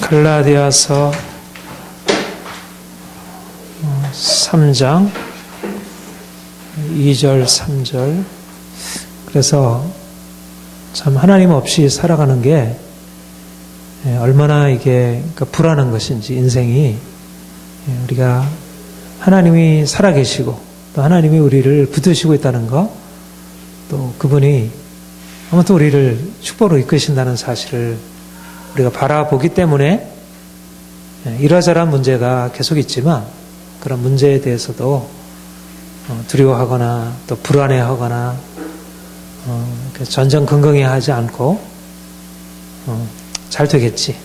갈라디아서 3장 2절 3절. 그래서 참 하나님 없이 살아가는 게 얼마나 이게 불안한 것인지, 인생이 우리가 하나님이 살아계시고 또 하나님이 우리를 붙드시고 있다는 거, 또 그분이 아무튼 우리를 축복으로 이끄신다는 사실을 우리가 바라보기 때문에 이러저러한 문제가 계속 있지만 그런 문제에 대해서도 두려워하거나 또 불안해하거나 전전긍긍해하지 않고 잘 되겠지,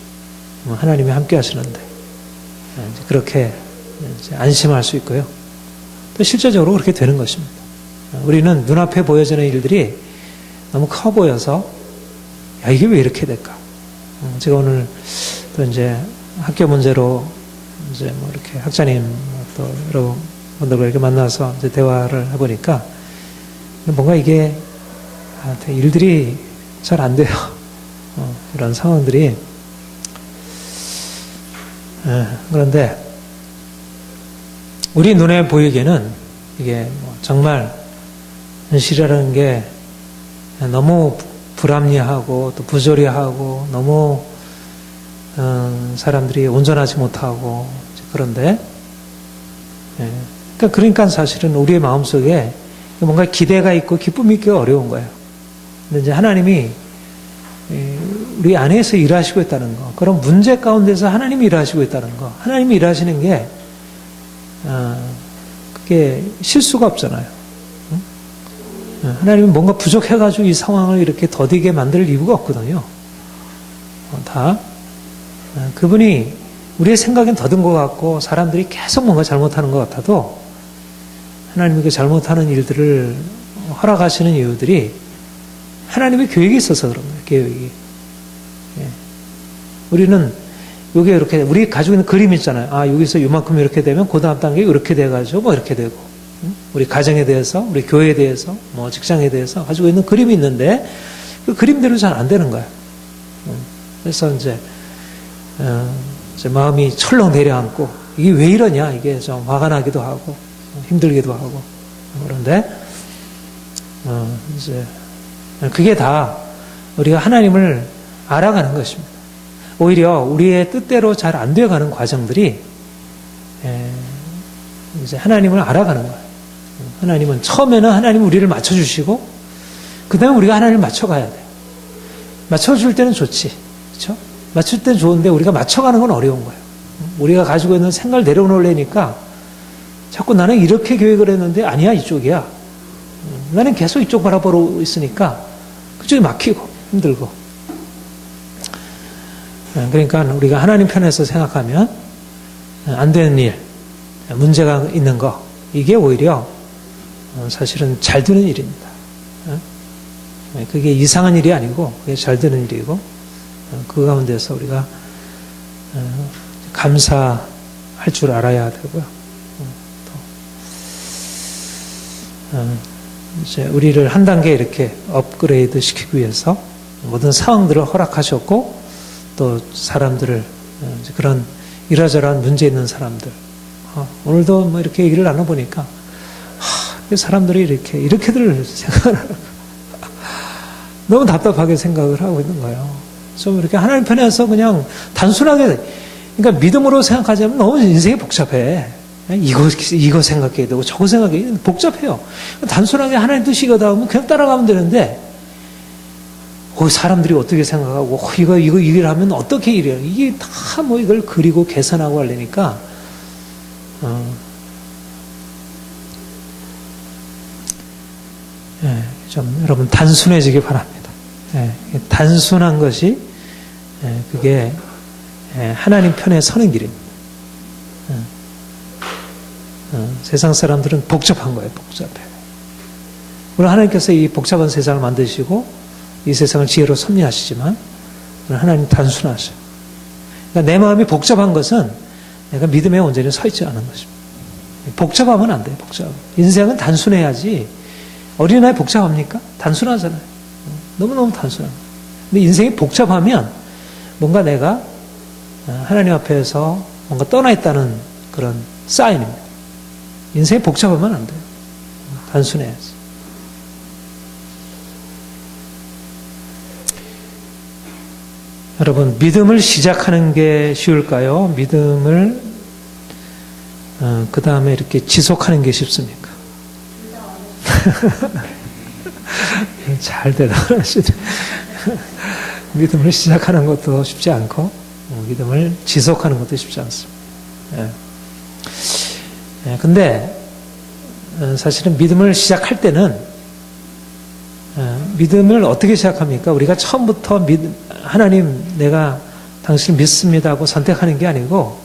하나님이 함께 하시는데 그렇게 안심할 수 있고요. 또 실제적으로 그렇게 되는 것입니다. 우리는 눈앞에 보여지는 일들이 너무 커 보여서 야, 이게 왜 이렇게 될까? 제가 오늘 또 이제 학교 문제로 이제 뭐 이렇게 학자님 또 여러 분들과 이렇게 만나서 이제 대화를 해보니까 뭔가 이게 일들이 잘 안 돼요. 이런 상황들이. 그런데 우리 눈에 보이기에는 이게 정말 현실이라는 게 너무 불합리하고 또 부조리하고 너무 사람들이 온전하지 못하고, 그런데 그러니까 사실은 우리의 마음속에 뭔가 기대가 있고 기쁨이 있기가 어려운 거예요. 근데 이제 하나님이 우리 안에서 일하시고 있다는 거, 그런 문제 가운데서 하나님이 일하시고 있다는 거, 하나님이 일하시는 게 그게 실수가 없잖아요. 하나님은 뭔가 부족해가지고 이 상황을 이렇게 더디게 만들 이유가 없거든요. 다 그분이 우리의 생각엔 더딘 것 같고 사람들이 계속 뭔가 잘못하는 것 같아도 하나님이 그 잘못하는 일들을 허락하시는 이유들이 하나님의 계획이 있어서 그런 거예요. 계획이. 우리는 여기 이렇게 우리 가지고 있는 그림이 있잖아요. 아, 여기서 이만큼 이렇게 되면 그 다음 단계 이렇게 돼가지고 뭐 이렇게 되고, 우리 가정에 대해서, 우리 교회에 대해서, 뭐 직장에 대해서 가지고 있는 그림이 있는데 그 그림대로 잘 안 되는 거예요. 그래서 이제 마음이 철렁 내려앉고 이게 왜 이러냐, 이게 좀 화가 나기도 하고 힘들기도 하고. 그런데 이제 그게 다 우리가 하나님을 알아가는 것입니다. 오히려 우리의 뜻대로 잘 안 되어가는 과정들이 이제 하나님을 알아가는 거예요. 하나님은 처음에는 하나님은 우리를 맞춰주시고 그 다음에 우리가 하나님을 맞춰가야 돼요. 맞춰줄 때는 좋지, 그렇죠? 맞출 때는 좋은데 우리가 맞춰가는 건 어려운 거예요. 우리가 가지고 있는 생각을 내려놓으려니까 자꾸 나는 이렇게 계획을 했는데 아니야, 이쪽이야. 나는 계속 이쪽 바라보고 있으니까 그쪽이 막히고 힘들고. 그러니까 우리가 하나님 편에서 생각하면 안 되는 일, 문제가 있는 거, 이게 오히려 사실은 잘 되는 일입니다. 그게 이상한 일이 아니고 그게 잘 되는 일이고, 그 가운데서 우리가 감사할 줄 알아야 되고요. 이제 우리를 한 단계 이렇게 업그레이드 시키기 위해서 모든 상황들을 허락하셨고, 또 사람들을, 그런 이러저러한 문제 있는 사람들, 오늘도 뭐 이렇게 얘기를 나눠보니까 사람들이 이렇게들 생각을 하고 너무 답답하게 생각을 하고 있는 거예요. 좀 이렇게 하나님 편에서 그냥 단순하게, 그러니까 믿음으로 생각하자면 너무 인생이 복잡해. 이거 생각해야 되고 저거 생각해야 되고 복잡해요. 단순하게 하나님 뜻이 이거다 하면 그냥 따라가면 되는데, 사람들이 어떻게 생각하고 이거 일을 하면 어떻게 일해요, 이게 다 뭐 이걸 그리고 계산하고 하려니까 좀 여러분 단순해지기 바랍니다. 단순한 것이 그게 하나님 편에 서는 길입니다. 세상 사람들은 복잡한 거예요. 복잡해. 물론 하나님께서 이 복잡한 세상을 만드시고 이 세상을 지혜로 섭리하시지만 하나님 단순하셔요. 그러니까 내 마음이 복잡한 것은 내가 믿음에 온전히 서 있지 않은 것입니다. 복잡하면 안 돼요. 복잡하면. 인생은 단순해야지. 어린아이 복잡합니까? 단순하잖아요. 너무너무 단순한 거예요. 근데 인생이 복잡하면 뭔가 내가, 그러니까 내 마음이 복잡하면 내가 내 마음대로 살 수 없어요. 그러니까 내 마음이 복잡하면 내가 내 마음대로 살 수 없어요. 그러니까 하나님 앞에서 뭔가 떠나 있다는 그런 사인입니다. 인생이 복잡하면 안 돼요. 단순해야지. 여러분, 믿음을 시작하는 게 쉬울까요? 믿음을 그 다음에 이렇게 지속하는 게 쉽습니까? 잘 대답하시네. 믿음을 시작하는 것도 쉽지 않고 믿음을 지속하는 것도 쉽지 않습니다. 근데 사실은 믿음을 시작할 때는 믿음을 어떻게 시작합니까? 우리가 처음부터 하나님 내가 당신을 믿습니다 하고 선택하는 게 아니고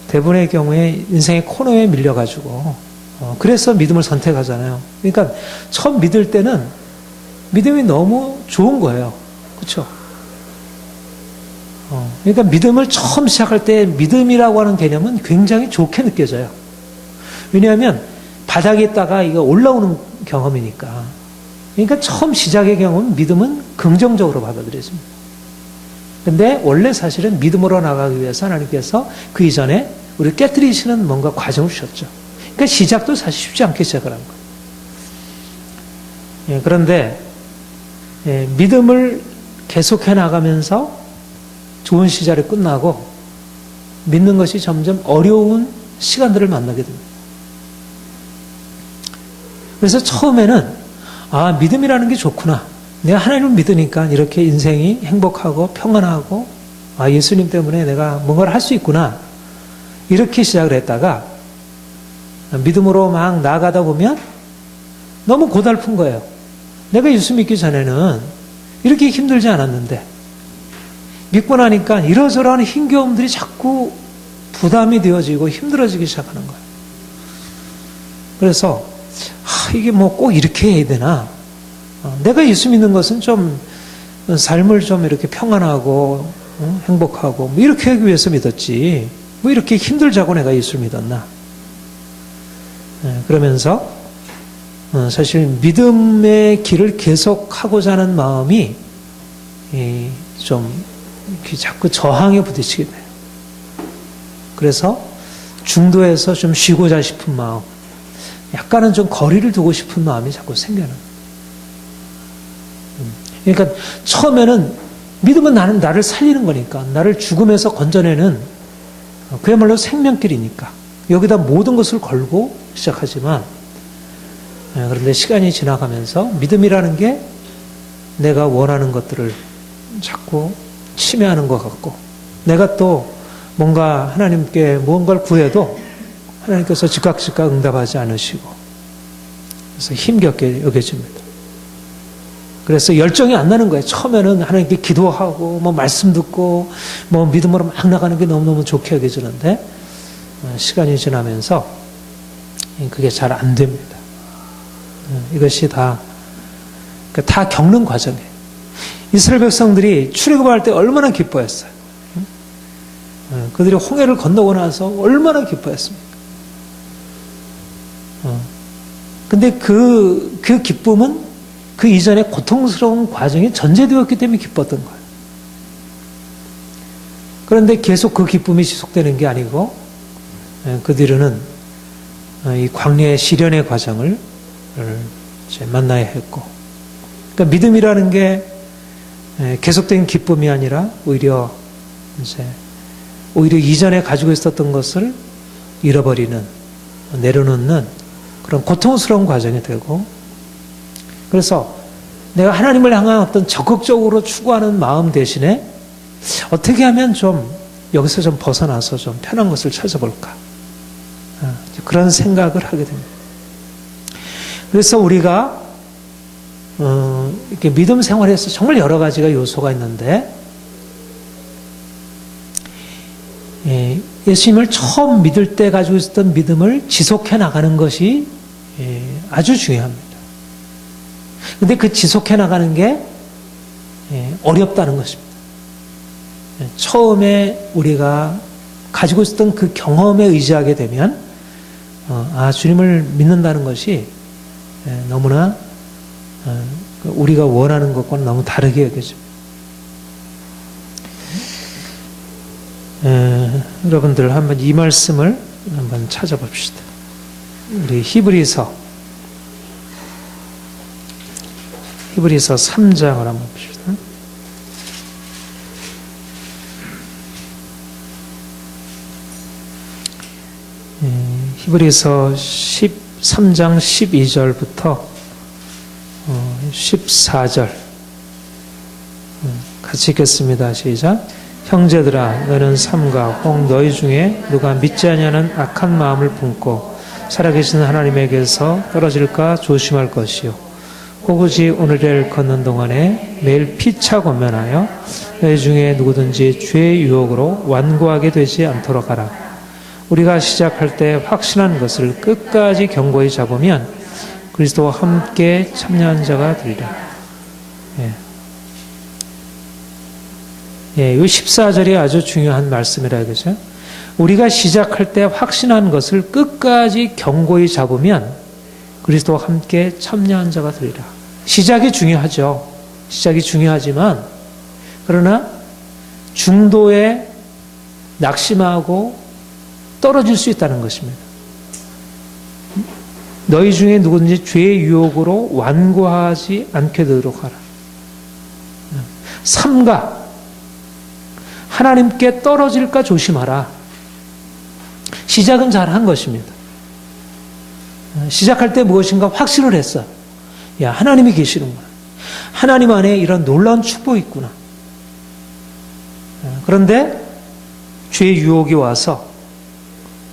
대부분의 경우에 인생의 코너에 밀려가지고 그래서 믿음을 선택하잖아요. 그러니까 처음 믿을 때는 믿음이 너무 좋은 거예요. 그렇죠? 그러니까 믿음을 처음 시작할 때 믿음이라고 하는 개념은 굉장히 좋게 느껴져요. 왜냐하면 바닥에 있다가 이거 올라오는 경험이니까. 그러니까 처음 시작의 경험은 믿음은 긍정적으로 받아들여집니다. 근데 원래 사실은 믿음으로 나가기 위해서 하나님께서 그 이전에 우리를 깨뜨리시는 뭔가 과정을 주셨죠. 그러니까 시작도 사실 쉽지 않게 시작을 한 거예요. 그런데 믿음을 계속해 나가면서 좋은 시절이 끝나고 믿는 것이 점점 어려운 시간들을 만나게 됩니다. 그래서 처음에는 믿음이라는 게 좋구나. 내가 하나님을 믿으니까 이렇게 인생이 행복하고 평안하고 예수님 때문에 내가 뭔가를 할 수 있구나. 이렇게 시작을 했다가 믿음으로 막 나아가다 보면 너무 고달픈 거예요. 내가 예수 믿기 전에는 이렇게 힘들지 않았는데 믿고 나니까 이러저러한 힘겨움들이 자꾸 부담이 되어지고 힘들어지기 시작하는 거예요. 그래서 이게 뭐 꼭 이렇게 해야 되나? 내가 예수 믿는 것은 좀 삶을 좀 이렇게 평안하고 행복하고 뭐 이렇게 하기 위해서 믿었지. 뭐 이렇게 힘들자고 내가 예수를 믿었나? 그러면서 사실 믿음의 길을 계속하고자 하는 마음이 좀 자꾸 저항에 부딪히게 돼요. 그래서 중도에서 좀 쉬고자 싶은 마음, 약간은 좀 거리를 두고 싶은 마음이 자꾸 생겨나요. 그러니까 처음에는 믿음은 나를 살리는 거니까, 나를 죽음에서 건져내는 그야말로 생명길이니까 여기다 모든 것을 걸고 시작하지만, 그런데 시간이 지나가면서 믿음이라는 게 내가 원하는 것들을 자꾸 침해하는 것 같고, 내가 또 뭔가 하나님께 무언가를 구해도 하나님께서 즉각 응답하지 않으시고, 그래서 힘겹게 여겨집니다. 그래서 열정이 안 나는 거예요. 처음에는 하나님께 기도하고 뭐 말씀 듣고 뭐 믿음으로 막 나가는 게 너무너무 좋게 여겨지는데 시간이 지나면서 그게 잘 안 됩니다. 이것이 다 겪는 과정이에요. 이스라엘 백성들이 출애굽할 때 얼마나 기뻐했어요. 그들이 홍해를 건너고 나서 얼마나 기뻐했습니까? 근데 그 기쁨은 그 이전에 고통스러운 과정이 전제되었기 때문에 기뻤던 거예요. 그런데 계속 그 기쁨이 지속되는 게 아니고 그들은 이 광야의 시련의 과정을 이제 만나야 했고, 그러니까 믿음이라는 게 계속된 기쁨이 아니라 오히려 이전에 가지고 있었던 것을 잃어버리는, 내려놓는 그런 고통스러운 과정이 되고, 그래서 내가 하나님을 향한 어떤 적극적으로 추구하는 마음 대신에 어떻게 하면 좀 여기서 좀 벗어나서 좀 편한 것을 찾아볼까, 그런 생각을 하게 됩니다. 그래서 우리가 이렇게 믿음 생활에서 정말 여러 가지가 요소가 있는데, 예수님을 처음 믿을 때 가지고 있었던 믿음을 지속해 나가는 것이 아주 중요합니다. 근데 그 지속해 나가는 게 어렵다는 것입니다. 처음에 우리가 가지고 있었던 그 경험에 의지하게 되면 주님을 믿는다는 것이 너무나 우리가 원하는 것과는 너무 다르게 여겨집니다. 여러분들 한번 이 말씀을 한번 찾아봅시다. 우리 히브리서 3장을 한번 봅시다. 히브리서 13장 12절부터 14절 같이 읽겠습니다. 시작. 형제들아 너는 삼가 혹 너희 중에 누가 믿지 아니하는 악한 마음을 품고 살아계신 하나님에게서 떨어질까 조심할 것이요 오직 오늘을 걷는 동안에 매일 피차 권면하여 너희 중에 누구든지 죄의 유혹으로 완고하게 되지 않도록 하라. 우리가 시작할 때 확신한 것을 끝까지 견고히 잡으면 그리스도와 함께 참여한 자가 되리라. 이 14절이 아주 중요한 말씀이라 그죠? 우리가 시작할 때 확신한 것을 끝까지 견고히 잡으면 그리스도와 함께 참여한 자가 되리라. 시작이 중요하죠. 시작이 중요하지만 그러나 중도에 낙심하고 떨어질 수 있다는 것입니다. 너희 중에 누구든지 죄의 유혹으로 완고하지 않게 되도록 하라. 삼가 하나님께 떨어질까 조심하라. 시작은 잘한 것입니다. 시작할 때 무엇인가 확신을 했어. 야, 하나님이 계시는구나. 하나님 안에 이런 놀라운 축복이 있구나. 그런데 죄의 유혹이 와서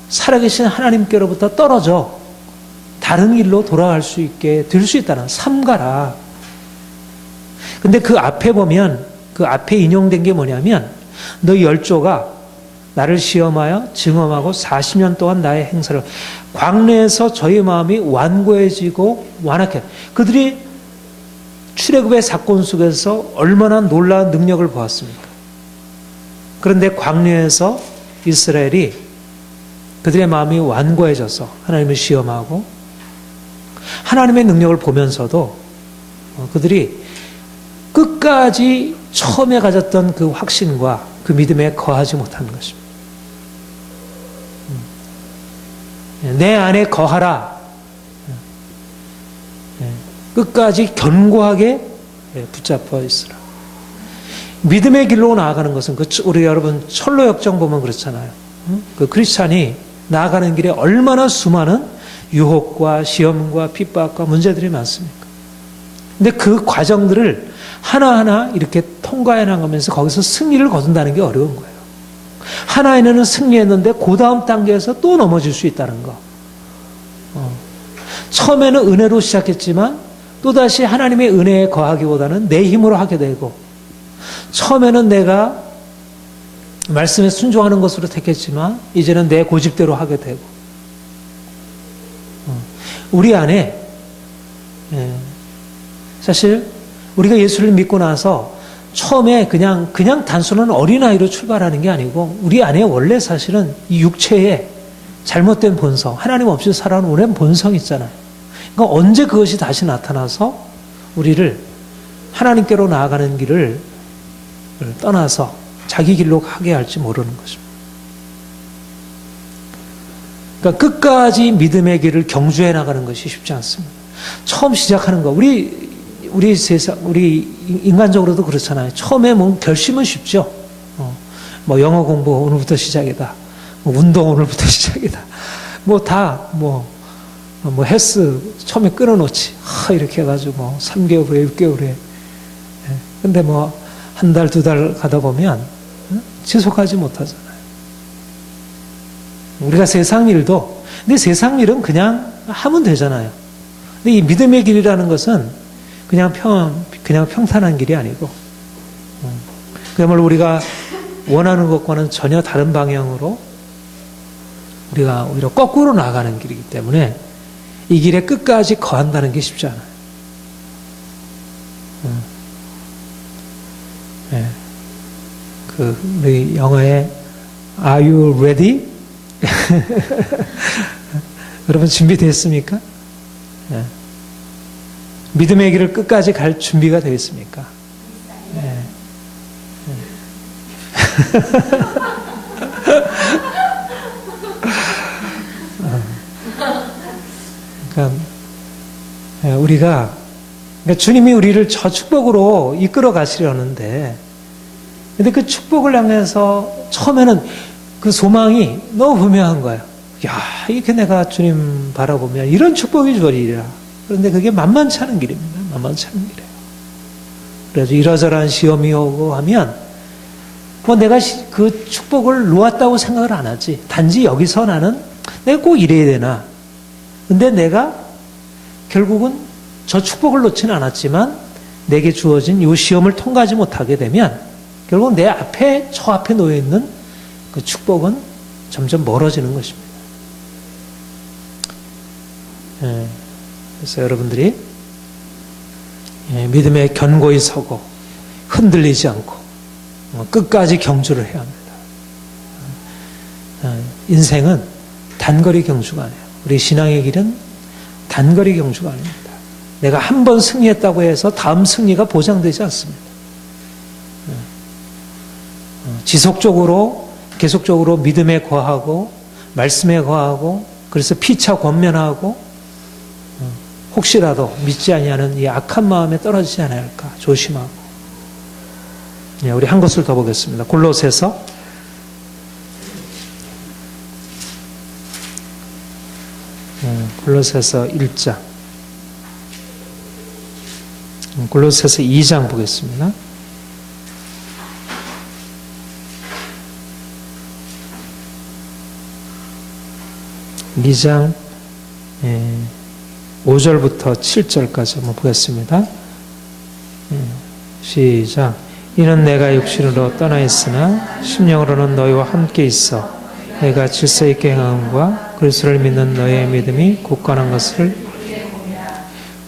살아계신 하나님께로부터 떨어져 다른 길로 돌아갈 수 있게 될 수 있다는 삼가라. 근데 그 앞에 보면 그 앞에 인용된 게 뭐냐면 너희 열조가 나를 시험하여 증험하고 40년 동안 나의 행사를 광야에서 저희 마음이 완고해지고 완악해. 그들이 출애굽의 사건 속에서 얼마나 놀라운 능력을 보았습니까? 그런데 광야에서 이스라엘이 그들의 마음이 완고해져서 하나님을 시험하고 하나님의 능력을 보면서도 그들이 끝까지 처음에 가졌던 그 확신과 그 믿음에 거하지 못하는 것입니다. 내 안에 거하라. 끝까지 견고하게 붙잡혀 있으라. 믿음의 길로 나아가는 것은 우리 여러분 철로 역정 보면 그렇잖아요. 그 크리스찬이 나아가는 길에 얼마나 수많은 유혹과 시험과 핍박과 문제들이 많습니까? 근데 그 과정들을 하나하나 이렇게 통과해 나가면서 거기서 승리를 거둔다는 게 어려운 거예요. 하나에는 승리했는데 그 다음 단계에서 또 넘어질 수 있다는 거. 처음에는 은혜로 시작했지만 또다시 하나님의 은혜에 거하기보다는 내 힘으로 하게 되고 처음에는 내가 말씀에 순종하는 것으로 택했지만 이제는 내 고집대로 하게 되고 우리 안에 사실 우리가 예수를 믿고 나서 처음에 그냥 단순한 어린아이로 출발하는 게 아니고 우리 안에 원래 사실은 이 육체의 잘못된 본성, 하나님 없이 살아오는 오랜 본성이 있잖아요. 그러니까 언제 그것이 다시 나타나서 우리를 하나님께로 나아가는 길을 떠나서 자기 길로 가게 할지 모르는 것입니다. 그러니까 끝까지 믿음의 길을 경주해 나가는 것이 쉽지 않습니다. 처음 시작하는 거, 우리 세상, 우리 인간적으로도 그렇잖아요. 처음에 뭐 결심은 쉽죠. 뭐 영어 공부 오늘부터 시작이다. 뭐 운동 오늘부터 시작이다. 뭐 헬스 처음에 끊어놓지. 이렇게 해가지고 3개월 후에 6개월 후에. 근데 뭐 한 달, 두 달 가다 보면 지속하지 못하잖아요. 우리가 세상 일도, 근데 세상 일은 그냥 하면 되잖아요. 근데 이 믿음의 길이라는 것은 그냥 평탄한 길이 아니고, 그야말로 우리가 원하는 것과는 전혀 다른 방향으로 우리가 오히려 거꾸로 나가는 길이기 때문에 이 길에 끝까지 거한다는 게 쉽지 않아요. 우리 영어에 Are you ready? 여러분 준비됐습니까? 믿음의 길을 끝까지 갈 준비가 되어 있습니까? 그러니까 우리가 그러니까 주님이 우리를 저 축복으로 이끌어 가시려는데, 근데 그 축복을 향해서 처음에는 그 소망이 너무 분명한 거예요. 야, 이렇게 내가 주님 바라보면 이런 축복이 주어지리라. 그런데 그게 만만치 않은 길입니다. 만만치 않은 길이에요. 그래서 이러저러한 시험이 오고 하면 뭐 내가 그 축복을 놓았다고 생각을 안 하지. 단지 여기서 나는 내가 꼭 이래야 되나. 근데 내가 결국은 저 축복을 놓지는 않았지만 내게 주어진 이 시험을 통과하지 못하게 되면 결국 내 앞에, 저 앞에 놓여있는 그 축복은 점점 멀어지는 것입니다. 그래서 여러분들이 믿음에 견고히 서고 흔들리지 않고 끝까지 경주를 해야 합니다. 인생은 단거리 경주가 아니에요. 우리 신앙의 길은 단거리 경주가 아닙니다. 내가 한 번 승리했다고 해서 다음 승리가 보장되지 않습니다. 지속적으로 계속적으로 믿음에 거하고 말씀에 거하고 그래서 피차 권면하고 혹시라도 믿지 아니하는 이 악한 마음에 떨어지지 않을까 조심하고. 우리 한 것을 더 보겠습니다. 골로새서 1장, 골로새서 2장 보겠습니다. 2장 5절부터 7절까지 한번 보겠습니다. 시작. 이는 내가 육신으로 떠나 있으나 심령으로는 너희와 함께 있어 내가 질서 있게 행함과 그리스도를 믿는 너희의 믿음이 굳건한 것을,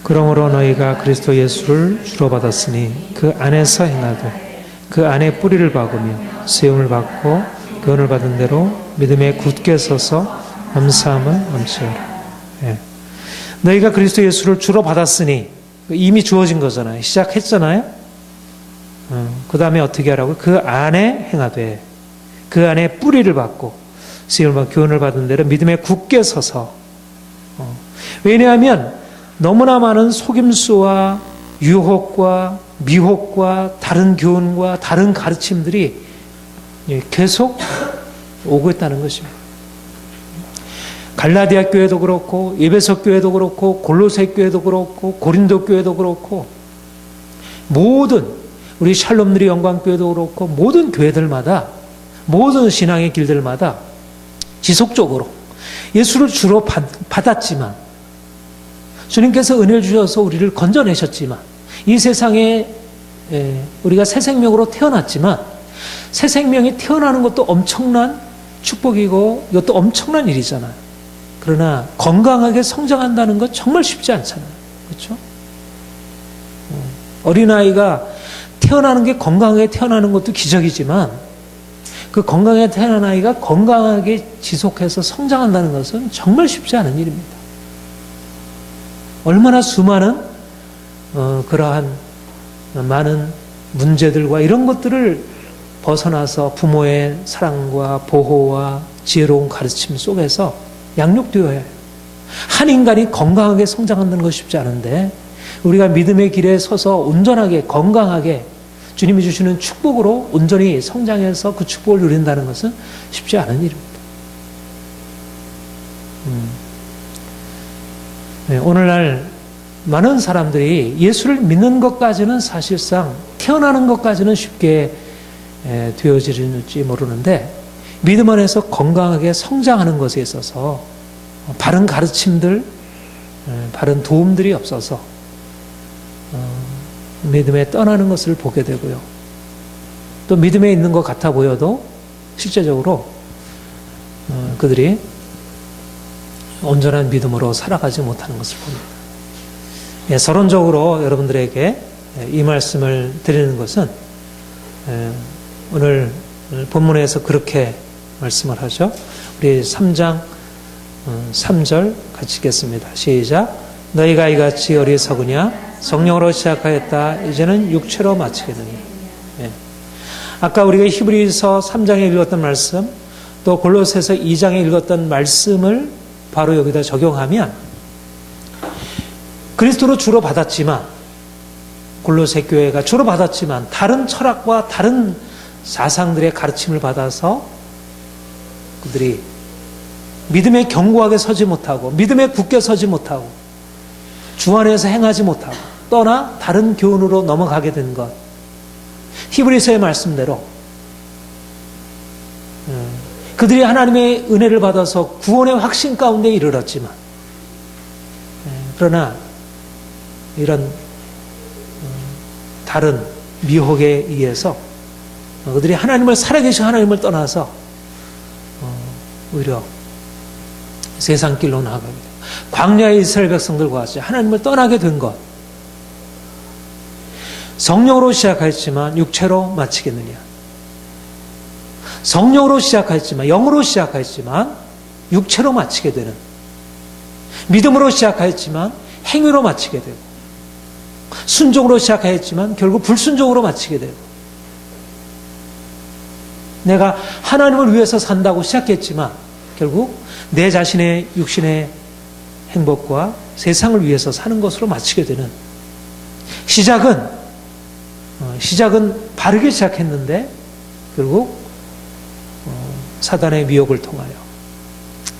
그러므로 너희가 그리스도 예수를 주로 받았으니 그 안에서 행하되 그 안에 뿌리를 박으며 세움을 받고 교훈을 받은 대로 믿음에 굳게 서서 감사함을 넘치어라. 너희가 그리스도 예수를 주로 받았으니 이미 주어진 거잖아요. 시작했잖아요. 그 다음에 어떻게 하라고? 그 안에 행하되 그 안에 뿌리를 받고 세움을 받고 교훈을 받은 대로 믿음에 굳게 서서. 왜냐하면 너무나 많은 속임수와 유혹과 미혹과 다른 교훈과 다른 가르침들이 계속 오고 있다는 것입니다. 갈라디아 교회도 그렇고 에베소 교회도 그렇고 골로새 교회도 그렇고 고린도 교회도 그렇고 모든 우리 샬롬누리 영광교회도 그렇고 모든 교회들마다 모든 신앙의 길들마다 지속적으로 예수를 주로 받았지만 주님께서 은혜를 주셔서 우리를 건져내셨지만 이 세상에 우리가 새 생명으로 태어났지만 새 생명이 태어나는 것도 엄청난 축복이고 이것도 엄청난 일이잖아요. 그러나 건강하게 성장한다는 것 정말 쉽지 않잖아요. 그렇죠? 어린아이가 태어나는 게 건강하게 태어나는 것도 기적이지만 그 건강하게 태어난 아이가 건강하게 지속해서 성장한다는 것은 정말 쉽지 않은 일입니다. 얼마나 수많은 그러한 많은 문제들과 이런 것들을 벗어나서 부모의 사랑과 보호와 지혜로운 가르침 속에서 양육되어야 해요. 한 인간이 건강하게 성장한다는 것이 쉽지 않은데 우리가 믿음의 길에 서서 온전하게 건강하게 주님이 주시는 축복으로 온전히 성장해서 그 축복을 누린다는 것은 쉽지 않은 일입니다. 네, 오늘날 많은 사람들이 예수를 믿는 것까지는 사실상 태어나는 것까지는 쉽게 되어지는지 모르는데 믿음 안에서 건강하게 성장하는 것에 있어서 바른 가르침들, 바른 도움들이 없어서 믿음에 떠나는 것을 보게 되고요. 또 믿음에 있는 것 같아 보여도 실제적으로 그들이 온전한 믿음으로 살아가지 못하는 것을 봅니다. 서론적으로 여러분들에게 이 말씀을 드리는 것은 오늘 본문에서 그렇게 말씀을 하죠. 우리 3장 3절 같이 읽겠습니다. 시작. 너희가 이같이 어리석으냐? 성령으로 시작하였다. 이제는 육체로 마치겠느니. 아까 우리가 히브리서 3장에 읽었던 말씀, 또 골로새서 2장에 읽었던 말씀을 바로 여기다 적용하면 그리스도로 주로 받았지만 골로새 교회가 주로 받았지만 다른 철학과 다른 사상들의 가르침을 받아서 그들이 믿음에 견고하게 서지 못하고 믿음에 굳게 서지 못하고 주 안에서 행하지 못하고 떠나 다른 교훈으로 넘어가게 된 것. 히브리서의 말씀대로 그들이 하나님의 은혜를 받아서 구원의 확신 가운데 이르렀지만 그러나 이런 다른 미혹에 의해서 그들이 하나님을 살아계신 하나님을 떠나서 오히려 세상 길로 나아가게 돼요. 광야의 이스라엘 백성들과 같이 하나님을 떠나게 된 것. 성령으로 시작하였지만 육체로 마치겠느냐. 성령으로 시작하였지만 영으로 시작하였지만 육체로 마치게 되는, 믿음으로 시작하였지만 행위로 마치게 되고, 순종으로 시작하였지만 결국 불순종으로 마치게 되고, 내가 하나님을 위해서 산다고 시작했지만 결국 내 자신의 육신의 행복과 세상을 위해서 사는 것으로 마치게 되는, 시작은 바르게 시작했는데 결국 사단의 미혹을 통하여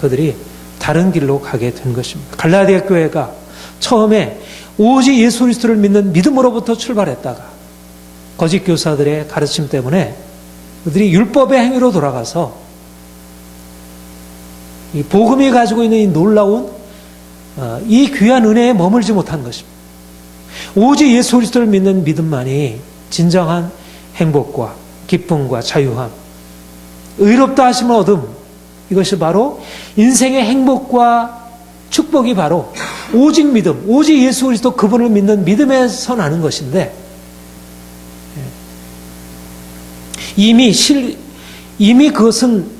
그들이 다른 길로 가게 된 것입니다. 갈라디아 교회가 처음에 오직 예수 그리스도를 믿는 믿음으로부터 출발했다가 거짓 교사들의 가르침 때문에 그들이 율법의 행위로 돌아가서 이 복음이 가지고 있는 이 놀라운 이 귀한 은혜에 머물지 못한 것입니다. 오직 예수 그리스도를 믿는 믿음만이 진정한 행복과 기쁨과 자유함, 의롭다 하심을 얻음, 이것이 바로 인생의 행복과 축복이 바로 오직 믿음, 오직 예수 그리스도 그분을 믿는 믿음에서 나는 것인데, 이미 그것은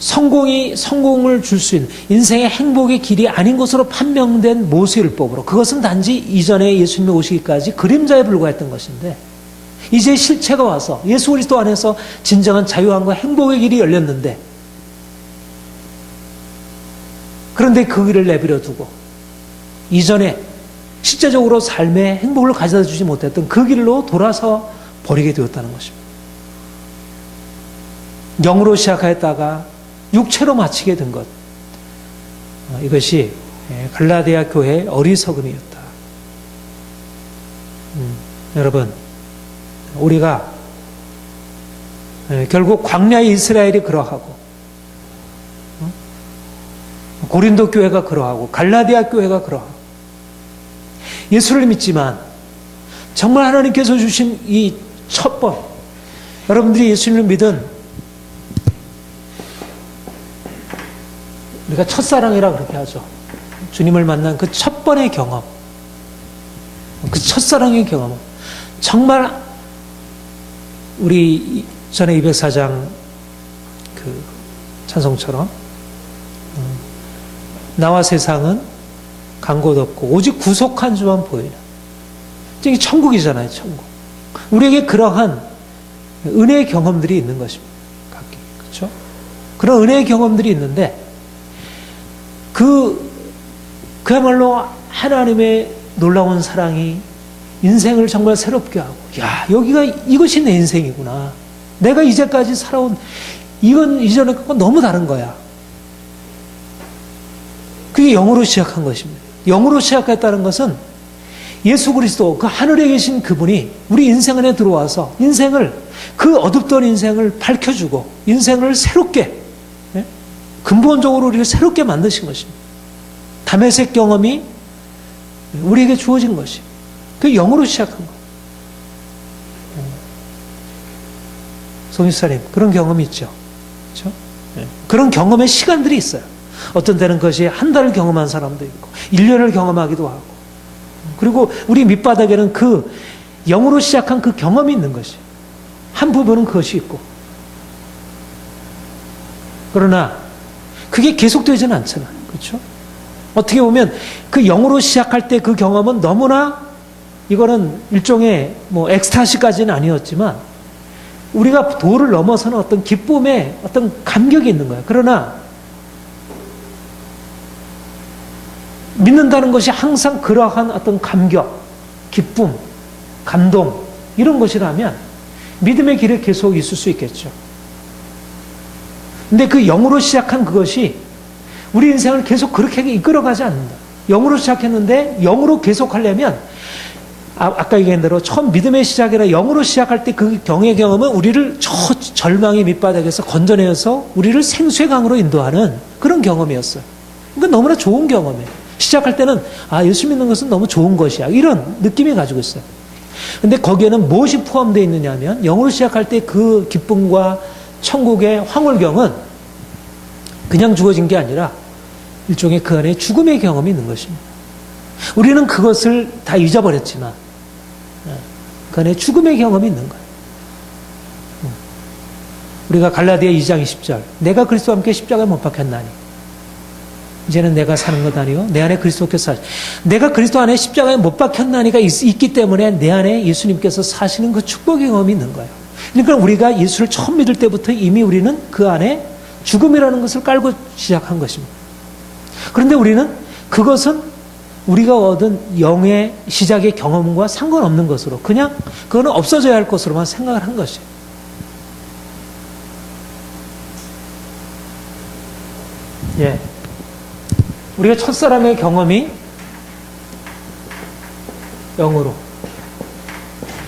성공을 줄 수 있는 인생의 행복의 길이 아닌 것으로 판명된 모세율법으로, 그것은 단지 이전에 예수님이 오시기까지 그림자에 불과했던 것인데 이제 실체가 와서 예수 그리스도 안에서 진정한 자유함과 행복의 길이 열렸는데, 그런데 그 길을 내버려 두고 이전에 실제적으로 삶의 행복을 가져다 주지 못했던 그 길로 돌아서 버리게 되었다는 것입니다. 영으로 시작하였다가 육체로 마치게 된 것, 이것이 갈라디아 교회의 어리석음이었다. 여러분, 우리가 결국 광야의 이스라엘이 그러하고 고린도 교회가 그러하고 갈라디아 교회가 그러하고 예수를 믿지만 정말 하나님께서 주신 이 첫 번, 여러분들이 예수님을 믿은, 우리가 첫사랑이라 그렇게 하죠. 주님을 만난 그 첫 번의 경험, 그 첫사랑의 경험, 정말 우리 전에 204장 그 찬송처럼 나와 세상은 간 곳 없고 오직 구속한 주만 보이는, 이게 천국이잖아요. 천국. 우리에게 그러한 은혜의 경험들이 있는 것입니다. 각기. 그렇죠? 그런 은혜의 경험들이 있는데 그야말로 하나님의 놀라운 사랑이 인생을 정말 새롭게 하고, 야, 이것이 내 인생이구나. 내가 이제까지 살아온, 이건 이전에 것과 너무 다른 거야. 그게 영으로 시작한 것입니다. 영으로 시작했다는 것은 예수 그리스도, 그 하늘에 계신 그분이 우리 인생 안에 들어와서 그 어둡던 인생을 밝혀주고 인생을 새롭게, 근본적으로 우리를 새롭게 만드신 것입니다. 다메섹 경험이 우리에게 주어진 것이, 그 영으로 시작한 것. 송일사님, 그런 경험이 있죠. 그렇죠? 그런 경험의 시간들이 있어요. 어떤 때는 그것이 한 달을 경험한 사람도 있고 1년을 경험하기도 하고, 그리고 우리 밑바닥에는 그 영으로 시작한 그 경험이 있는 것이, 한 부분은 그것이 있고, 그러나 그게 계속되지는 않잖아요. 그렇죠? 어떻게 보면 그 영으로 시작할 때 그 경험은 너무나, 이거는 일종의 엑스타시까지는 아니었지만 우리가 도를 넘어서는 어떤 기쁨의 어떤 감격이 있는 거예요. 그러나 믿는다는 것이 항상 그러한 어떤 감격, 기쁨, 감동 이런 것이라면 믿음의 길에 계속 있을 수 있겠죠. 근데 그 영으로 시작한 그것이 우리 인생을 계속 그렇게 이끌어가지 않는다. 영으로 시작했는데 영으로 계속 하려면 아까 얘기한 대로 처음 믿음의 시작이라 영으로 시작할 때 그 경의 경험은 우리를 저 절망의 밑바닥에서 건져내서 우리를 생수의 강으로 인도하는 그런 경험이었어요. 그러니까 너무나 좋은 경험이에요. 시작할 때는 예수 믿는 것은 너무 좋은 것이야. 이런 느낌이 가지고 있어요. 근데 거기에는 무엇이 포함되어 있느냐 하면 영으로 시작할 때 그 기쁨과 천국의 황홀경은 그냥 주어진 게 아니라 일종의 그 안에 죽음의 경험이 있는 것입니다. 우리는 그것을 다 잊어버렸지만 그 안에 죽음의 경험이 있는 거예요. 우리가 갈라디아 2장 20절 내가 그리스도와 함께 십자가에 못 박혔나니 이제는 내가 사는 것 아니요 내 안에 그리스도께서 내가 그리스도 안에 십자가에 못 박혔나니가 있기 때문에 내 안에 예수님께서 사시는 그 축복의 경험이 있는 거예요. 그러니까 우리가 예수를 처음 믿을 때부터 이미 우리는 그 안에 죽음이라는 것을 깔고 시작한 것입니다. 그런데 우리는 그것은 우리가 얻은 영의 시작의 경험과 상관없는 것으로 그냥 그거는 없어져야 할 것으로만 생각을 한 것이에요. 예. 우리가 첫사람의 경험이 영으로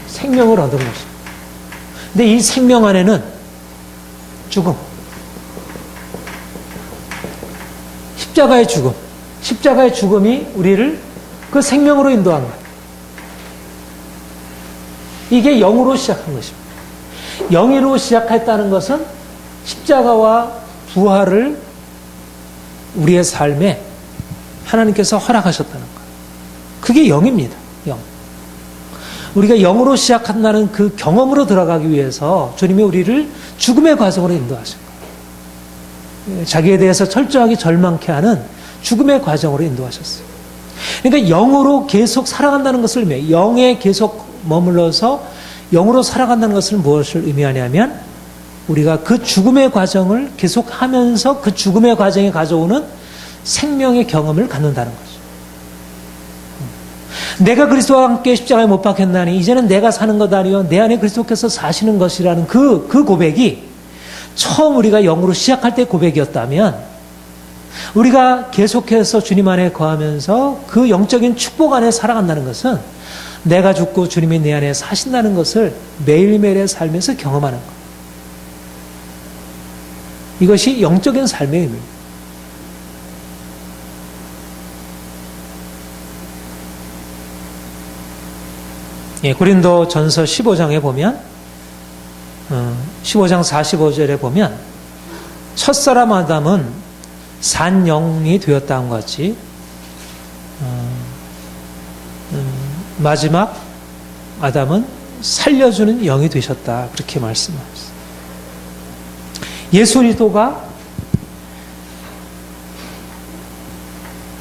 생명을 얻은 것입니다. 근데 이 생명 안에는 죽음, 십자가의 죽음, 십자가의 죽음이 우리를 그 생명으로 인도한 거예요. 이게 영으로 시작한 것입니다. 영으로 시작했다는 것은 십자가와 부활을 우리의 삶에 하나님께서 허락하셨다는 거예요. 그게 영입니다. 영. 우리가 영으로 시작한다는 그 경험으로 들어가기 위해서 주님이 우리를 죽음의 과정으로 인도하신 거예요. 자기에 대해서 철저하게 절망케 하는 죽음의 과정으로 인도하셨어요. 그러니까 영으로 계속 살아간다는 것을 의미해요. 영에 계속 머물러서 영으로 살아간다는 것을 무엇을 의미하냐면 우리가 그 죽음의 과정을 계속하면서 그 죽음의 과정에 가져오는 생명의 경험을 갖는다는 거죠. 내가 그리스도와 함께 십자가에 못 박혔나니 이제는 내가 사는 것 아니요 내 안에 그리스도께서 사시는 것이라는 그 고백이 처음 우리가 영으로 시작할 때 고백이었다면 우리가 계속해서 주님 안에 거하면서 그 영적인 축복 안에 살아간다는 것은 내가 죽고 주님이 내 안에 사신다는 것을 매일매일의 삶에서 경험하는 것. 이것이 영적인 삶의 의미입니다. 예, 고린도 전서 15장에 보면 15장 45절에 보면 첫사람 아담은 산 영이 되었다 한 같이 마지막 아담은 살려주는 영이 되셨다 그렇게 말씀하셨습니다. 예수 그리스도가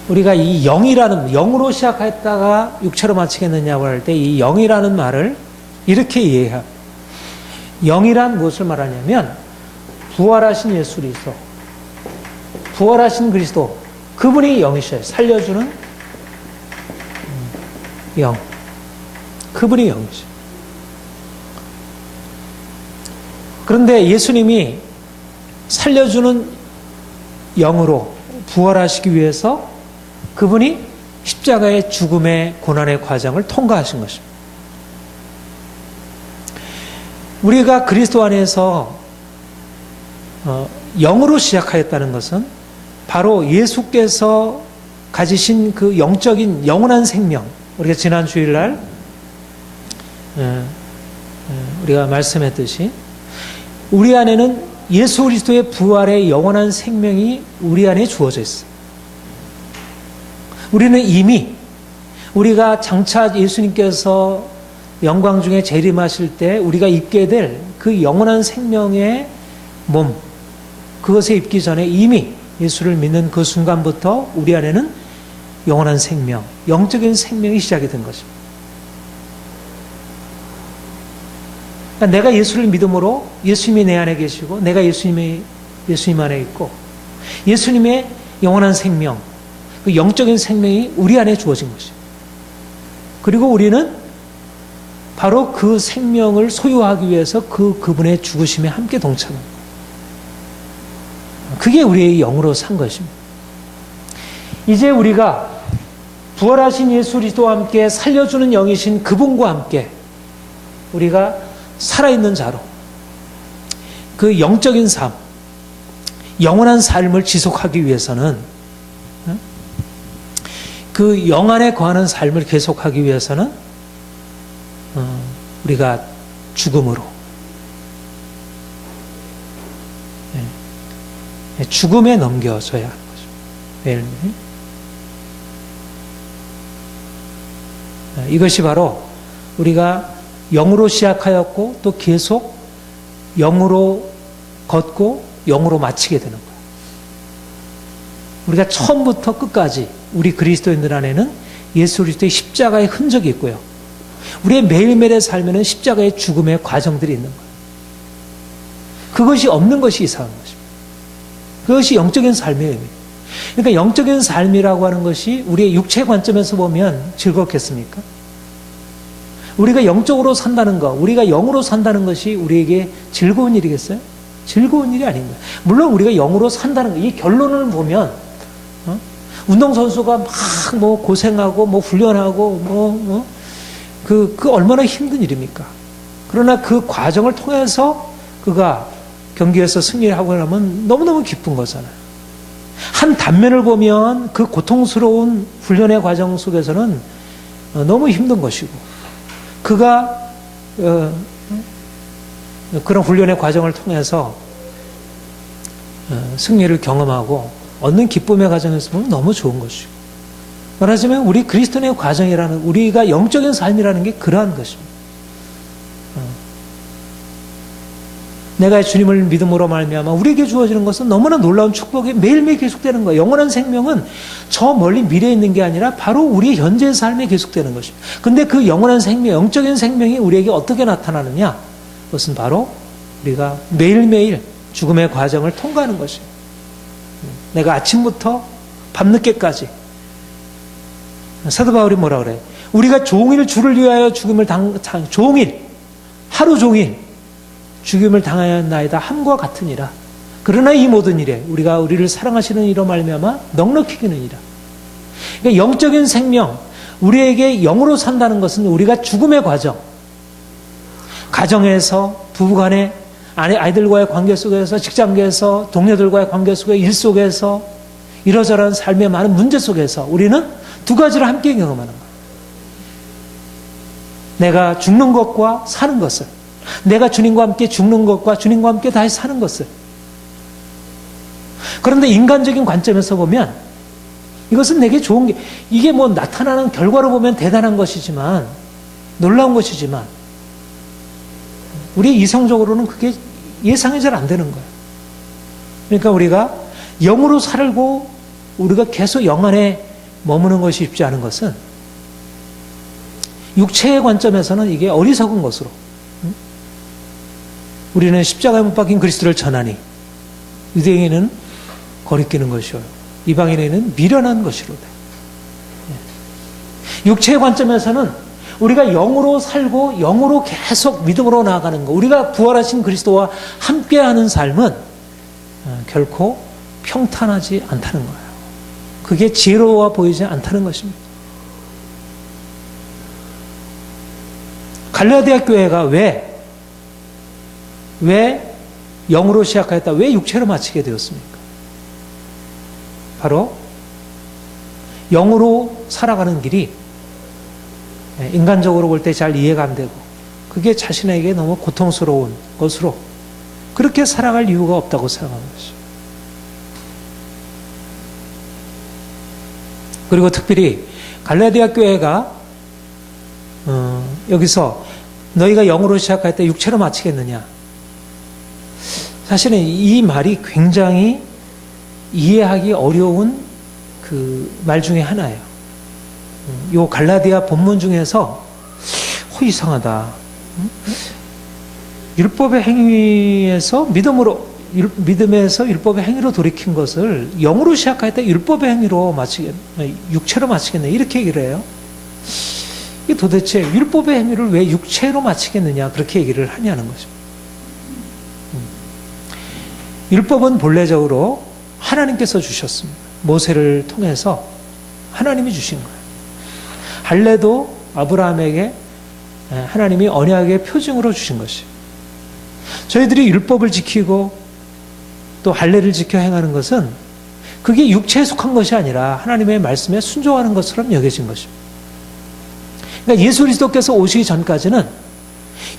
우리가 이 영으로 시작했다가 육체로 마치겠느냐고 할 때 이 영이라는 말을 이렇게 이해해요. 영이란 무엇을 말하냐면 부활하신 예수 그리스도, 부활하신 그리스도, 그분이 영이셔요. 살려주는 영, 그분이 영이죠. 그런데 예수님이 살려주는 영으로 부활하시기 위해서 그분이 십자가의 죽음의 고난의 과정을 통과하신 것입니다. 우리가 그리스도 안에서 영으로 시작하였다는 것은 바로 예수께서 가지신 그 영적인 영원한 생명, 우리가 지난 주일날 우리가 말씀했듯이 우리 안에는 예수 그리스도의 부활의 영원한 생명이 우리 안에 주어져 있어요. 우리는 이미 우리가 장차 예수님께서 영광 중에 재림하실 때 우리가 입게 될 그 영원한 생명의 몸, 그것에 입기 전에 이미 예수를 믿는 그 순간부터 우리 안에는 영원한 생명, 영적인 생명이 시작이 된 것입니다. 그러니까 내가 예수를 믿음으로 예수님이 내 안에 계시고 내가 예수님 안에 있고 예수님의 영원한 생명, 그 영적인 생명이 우리 안에 주어진 것이에요. 그리고 우리는 바로 그 생명을 소유하기 위해서 그분의 죽으심에 함께 동참합니다. 그게 우리의 영으로 산 것입니다. 이제 우리가 부활하신 예수 그리스도와 함께 살려주는 영이신 그분과 함께 우리가 살아있는 자로 그 영적인 삶, 영원한 삶을 지속하기 위해서는 그 영 안에 거하는 삶을 계속하기 위해서는 우리가 죽음으로 죽음에 넘겨져야 하는 거죠. 매일매일. 이것이 바로 우리가 영으로 시작하였고 또 계속 영으로 걷고 영으로 마치게 되는 거예요. 우리가 처음부터 끝까지 우리 그리스도인들 안에는 예수 그리스도의 십자가의 흔적이 있고요. 우리의 매일매일의 삶에는 십자가의 죽음의 과정들이 있는 거예요. 그것이 없는 것이 이상한 것입니다. 그것이 영적인 삶의 의미예요. 그러니까 영적인 삶이라고 하는 것이 우리의 육체 관점에서 보면 즐겁겠습니까? 우리가 영적으로 산다는 것, 우리가 영으로 산다는 것이 우리에게 즐거운 일이겠어요? 즐거운 일이 아닌 거예요. 물론 우리가 영으로 산다는 것, 이 결론을 보면 운동선수가 막 뭐 고생하고 뭐 훈련하고 그 얼마나 힘든 일입니까? 그러나 그 과정을 통해서 그가 경기에서 승리를 하고 나면 너무너무 기쁜 거잖아요. 한 단면을 보면 그 고통스러운 훈련의 과정 속에서는 너무 힘든 것이고 그가 그런 훈련의 과정을 통해서 승리를 경험하고 얻는 기쁨의 과정에서 보면 너무 좋은 것이고 말하자면 우리 그리스도인의 과정이라는 우리가 영적인 삶이라는 게 그러한 것입니다. 내가 주님을 믿음으로 말미암아 우리에게 주어지는 것은 너무나 놀라운 축복이 매일매일 계속되는 거예요. 영원한 생명은 저 멀리 미래에 있는 게 아니라 바로 우리 현재의 삶에 계속되는 것입니다. 근데 그 영원한 생명, 영적인 생명이 우리에게 어떻게 나타나느냐? 그것은 바로 우리가 매일매일 죽음의 과정을 통과하는 것이에요. 내가 아침부터 밤늦게까지 사도 바울이 뭐라 그래요? 우리가 종일 주를 위하여 종일 하루 종일 죽임을 당하였나이다 함과 같으니라. 그러나 이 모든 일에 우리를 사랑하시는 이로 말미암아 넉넉히 기느니라. 그러니까 영적인 생명, 우리에게 영으로 산다는 것은 우리가 죽음의 과정, 가정에서 부부간의 아이들과의 관계 속에서, 직장에서 동료들과의 관계 속에, 일 속에서, 이러저러한 삶의 많은 문제 속에서 우리는 두 가지를 함께 경험하는 거예요. 내가 죽는 것과 사는 것을, 내가 주님과 함께 죽는 것과 주님과 함께 다시 사는 것을. 그런데 인간적인 관점에서 보면 이것은 내게 좋은 게, 이게 뭐 나타나는 결과로 보면 대단한 것이지만, 놀라운 것이지만 우리 이성적으로는 그게 예상이 잘 안 되는 거예요. 그러니까 우리가 영으로 살고 우리가 계속 영 안에 머무는 것이 쉽지 않은 것은 육체의 관점에서는 이게 어리석은 것으로, 우리는 십자가에 못 박힌 그리스도를 전하니 유대인에게는 거리끼는 것이요 이방인에게는 미련한 것이로다. 육체의 관점에서는 우리가 영으로 살고 영으로 계속 믿음으로 나아가는 것, 우리가 부활하신 그리스도와 함께하는 삶은 결코 평탄하지 않다는 거예요. 그게 지혜로워 보이지 않다는 것입니다. 갈라디아 교회가 왜 영으로 시작하였다, 왜 육체로 마치게 되었습니까? 바로 영으로 살아가는 길이 인간적으로 볼 때 잘 이해가 안 되고 그게 자신에게 너무 고통스러운 것으로 그렇게 살아갈 이유가 없다고 생각하는 것이죠. 그리고 특별히 갈라디아 교회가 여기서 너희가 영으로 시작할 때 육체로 마치겠느냐, 사실은 이 말이 굉장히 이해하기 어려운 그 말 중에 하나예요. 요 갈라디아 본문 중에서 이상하다. 율법의 행위에서 믿음에서 율법의 행위로 돌이킨 것을 영으로 시작할 때 율법의 행위로 육체로 마치겠네. 이렇게 얘기를 해요. 이 도대체 율법의 행위를 왜 육체로 마치겠느냐. 그렇게 얘기를 하냐는 거죠. 율법은 본래적으로 하나님께서 주셨습니다. 모세를 통해서 하나님이 주신 거예요. 할례도 아브라함에게 하나님이 언약의 표징으로 주신 것이에요. 저희들이 율법을 지키고 또 할례를 지켜 행하는 것은 그게 육체에 속한 것이 아니라 하나님의 말씀에 순종하는 것처럼 여겨진 것입니다. 그러니까 예수 그리스도께서 오시기 전까지는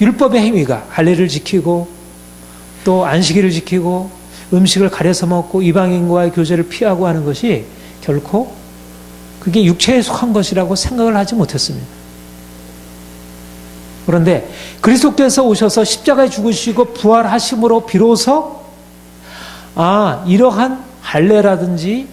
율법의 행위가 할례를 지키고 또 안식일을 지키고 음식을 가려서 먹고 이방인과의 교제를 피하고 하는 것이 결코 그게 육체에 속한 것이라고 생각을 하지 못했습니다. 그런데 그리스도께서 오셔서 십자가에 죽으시고 부활하심으로 비로소 이러한 할례라든지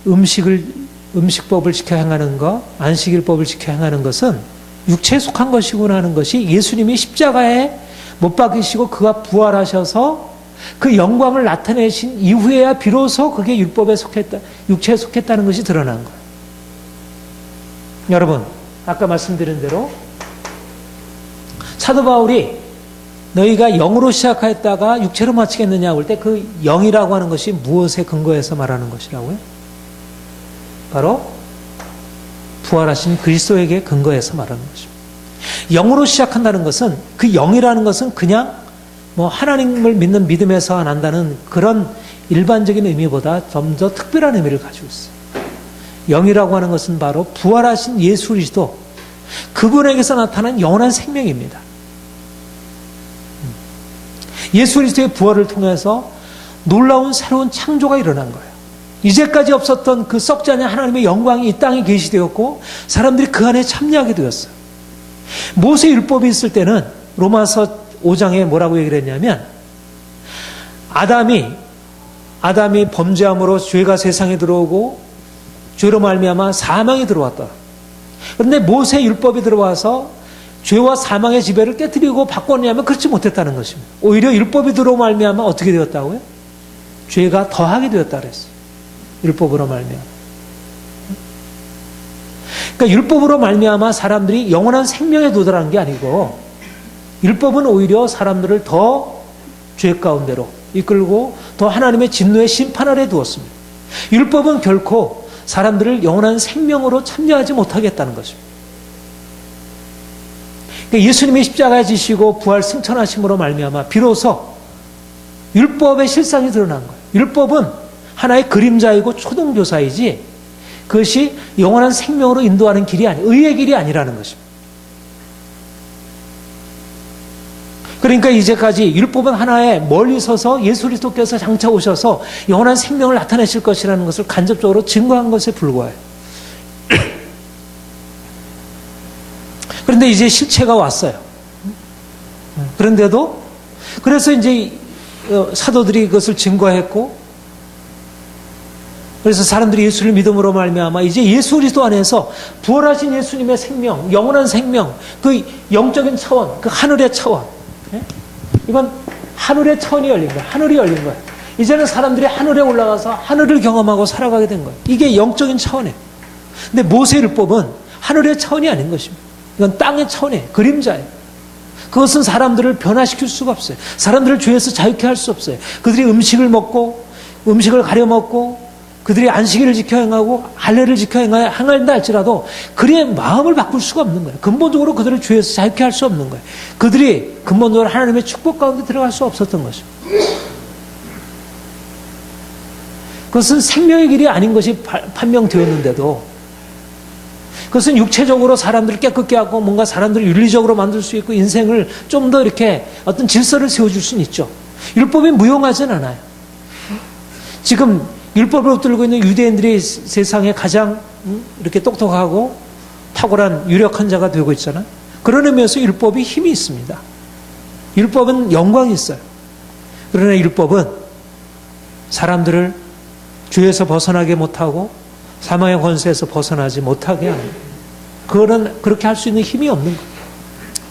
음식법을 지켜 행하는 것, 안식일법을 지켜 행하는 것은 육체에 속한 것이구나 하는 것이 예수님이 십자가에 못 박히시고 그가 부활하셔서 그 영광을 나타내신 이후에야 비로소 그게 율법에 속했다, 육체에 속했다는 것이 드러난 거예요. 여러분, 아까 말씀드린 대로 사도 바울이 너희가 영으로 시작했다가 육체로 마치겠느냐 할 때 그 영이라고 하는 것이 무엇에 근거해서 말하는 것이라고요? 바로 부활하신 그리스도에게 근거해서 말하는 것입니다. 영으로 시작한다는 것은 그 영이라는 것은 그냥 하나님을 믿는 믿음에서 난다는 그런 일반적인 의미보다 좀 더 특별한 의미를 가지고 있어요. 영이라고 하는 것은 바로 부활하신 예수 그리스도 그분에게서 나타난 영원한 생명입니다. 예수 그리스도의 부활을 통해서 놀라운 새로운 창조가 일어난 거예요. 이제까지 없었던 그 썩지 않은 하나님의 영광이 이 땅에 계시되었고 사람들이 그 안에 참여하게 되었어요. 모세 율법이 있을 때는 로마서 5장에 뭐라고 얘기를 했냐면 아담이 범죄함으로 죄가 세상에 들어오고 죄로 말미암아 사망이 들어왔다. 그런데 모세 율법이 들어와서 죄와 사망의 지배를 깨뜨리고 바꿨냐면 그렇지 못했다는 것입니다. 오히려 율법이 들어오 말미암아 어떻게 되었다고요? 죄가 더하게 되었다 그랬어요. 율법으로 말미암아. 그러니까 율법으로 말미암아 사람들이 영원한 생명에 도달한 게 아니고 율법은 오히려 사람들을 더 죄 가운데로 이끌고 더 하나님의 진노의 심판 아래 두었습니다. 율법은 결코 사람들을 영원한 생명으로 참여하지 못하게 했다는 것입니다. 그러니까 예수님이 십자가에 지시고 부활 승천하심으로 말미암아 비로소 율법의 실상이 드러난 거예요. 율법은 하나의 그림자이고 초등교사이지 그것이 영원한 생명으로 인도하는 길이 의의 길이 아니라는 것입니다. 그러니까 이제까지 율법은 하나의 멀리 서서 예수 그리스도께서 장차 오셔서 영원한 생명을 나타내실 것이라는 것을 간접적으로 증거한 것에 불과해요. 그런데 이제 실체가 왔어요. 그런데도 그래서 이제 사도들이 그것을 증거했고 그래서 사람들이 예수를 믿음으로 말미암아 이제 예수 그리스도 안에서 부활하신 예수님의 생명, 영원한 생명, 그 영적인 차원, 그 하늘의 차원, 이건 하늘의 차원이 열린 거예요. 하늘이 열린 거예요. 이제는 사람들이 하늘에 올라가서 하늘을 경험하고 살아가게 된 거예요. 이게 영적인 차원이에요. 근데 모세율법은 하늘의 차원이 아닌 것입니다. 이건 땅의 차원이에요. 그림자예요. 그것은 사람들을 변화시킬 수가 없어요. 사람들을 죄에서 자유케 할 수 없어요. 그들이 음식을 먹고 음식을 가려 먹고 그들이 안식일을 지켜 행하고 할례를 지켜 행한다 할지라도 그들의 마음을 바꿀 수가 없는 거예요. 근본적으로 그들을 죄에서 자유케 할 수 없는 거예요. 그들이 근본적으로 하나님의 축복 가운데 들어갈 수 없었던 것입니다. 그것은 생명의 길이 아닌 것이 판명되었는데도 그것은 육체적으로 사람들을 깨끗게 하고 뭔가 사람들을 윤리적으로 만들 수 있고 인생을 좀 더 이렇게 어떤 질서를 세워줄 수는 있죠. 율법이 무용하진 않아요. 지금 율법을 붙들고 있는 유대인들이 세상에 가장 이렇게 똑똑하고 탁월한 유력한 자가 되고 있잖아요. 그런 의미에서 율법이 힘이 있습니다. 율법은 영광이 있어요. 그러나 율법은 사람들을 죄에서 벗어나게 못하고 사망의 권세에서 벗어나지 못하게 합니다. 그거는 그렇게 할 수 있는 힘이 없는 거예요.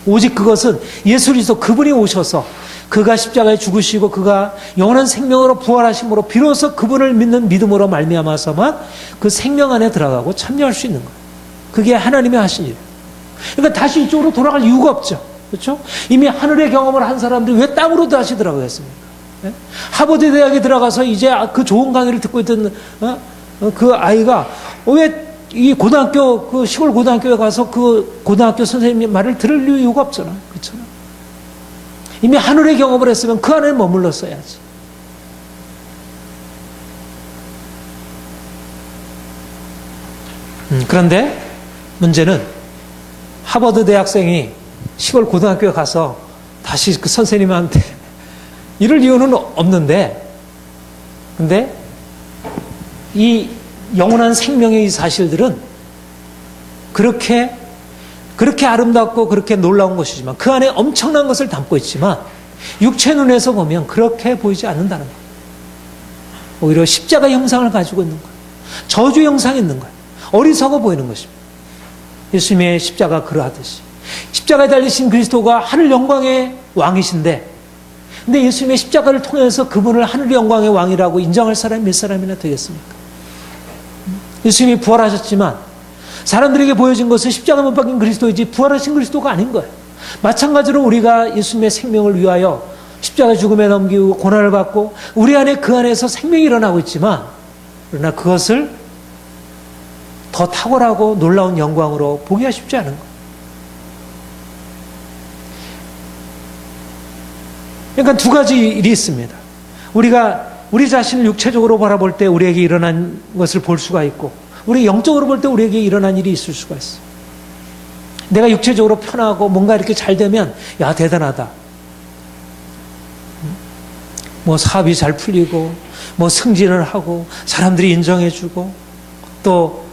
오직 그것은 예수 그리스도 그분이 오셔서 그가 십자가에 죽으시고 그가 영원한 생명으로 부활하심으로 비로소 그분을 믿는 믿음으로 말미암아서만 그 생명 안에 들어가고 참여할 수 있는 거예요. 그게 하나님의 하신 일이에요. 그러니까 다시 이쪽으로 돌아갈 이유가 없죠. 그렇죠? 이미 하늘의 경험을 한 사람들이 왜 땅으로 다시 들어가겠습니까? 네? 하버드 대학에 들어가서 이제 그 좋은 강의를 듣고 있던 그 아이가 왜 이 고등학교 그 시골 고등학교에 가서 그 고등학교 선생님 말을 들을 이유가 없잖아. 그렇잖아. 이미 하늘의 경험을 했으면 그 안에 머물렀어야지. 그런데 문제는 하버드 대학생이 시골 고등학교에 가서 다시 그 선생님한테 이럴 이유는 없는데, 근데 이 영원한 생명의 이 사실들은 그렇게 아름답고 그렇게 놀라운 것이지만 그 안에 엄청난 것을 담고 있지만 육체 눈에서 보면 그렇게 보이지 않는다는 거예요. 오히려 십자가 형상을 가지고 있는 거예요. 저주 형상이 있는 거예요. 어리석어 보이는 것입니다. 예수님의 십자가 그러하듯이 십자가에 달리신 그리스도가 하늘 영광의 왕이신데, 근데 예수님의 십자가를 통해서 그분을 하늘 영광의 왕이라고 인정할 사람이 몇 사람이나 되겠습니까? 예수님이 부활하셨지만 사람들에게 보여진 것은 십자가 못 박힌 그리스도이지 부활하신 그리스도가 아닌 거예요. 마찬가지로 우리가 예수님의 생명을 위하여 십자가 죽음에 넘기고 고난을 받고 우리 안에 그 안에서 생명이 일어나고 있지만, 그러나 그것을 더 탁월하고 놀라운 영광으로 보기가 쉽지 않은 거예요. 그러니까 두 가지 일이 있습니다. 우리가 우리 자신을 육체적으로 바라볼 때 우리에게 일어난 것을 볼 수가 있고, 우리 영적으로 볼 때 우리에게 일어난 일이 있을 수가 있어요. 내가 육체적으로 편하고 뭔가 이렇게 잘 되면 야 대단하다. 뭐 사업이 잘 풀리고 뭐 승진을 하고 사람들이 인정해주고 또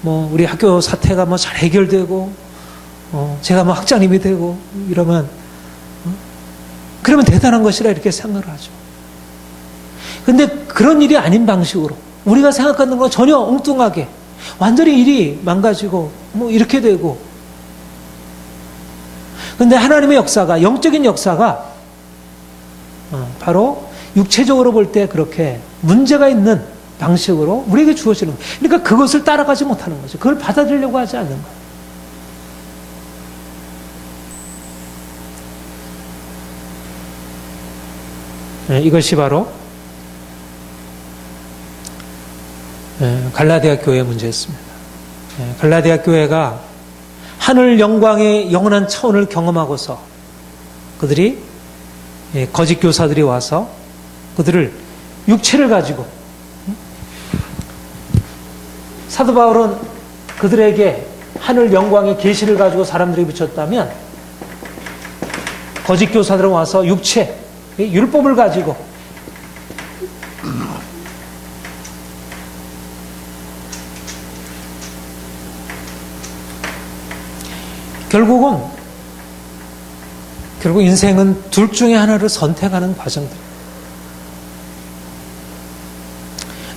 뭐 우리 학교 사태가 뭐 잘 해결되고 제가 뭐 학장님이 되고 이러면 그러면 대단한 것이라 이렇게 생각을 하죠. 근데 그런 일이 아닌 방식으로 우리가 생각하는 건 전혀 엉뚱하게 완전히 일이 망가지고 뭐 이렇게 되고, 근데 하나님의 역사가, 영적인 역사가 바로 육체적으로 볼 때 그렇게 문제가 있는 방식으로 우리에게 주어지는 거예요. 그러니까 그것을 따라가지 못하는 거죠. 그걸 받아들이려고 하지 않는 거예요. 이것이 바로 갈라디아 교회의 문제였습니다. 갈라디아 교회가 하늘 영광의 영원한 차원을 경험하고서 그들이 거짓 교사들이 와서 그들을 육체를 가지고, 사도 바울은 그들에게 하늘 영광의 계시를 가지고 사람들이 비쳤다면 거짓 교사들은 와서 육체, 율법을 가지고 결국 인생은 둘 중에 하나를 선택하는 과정들.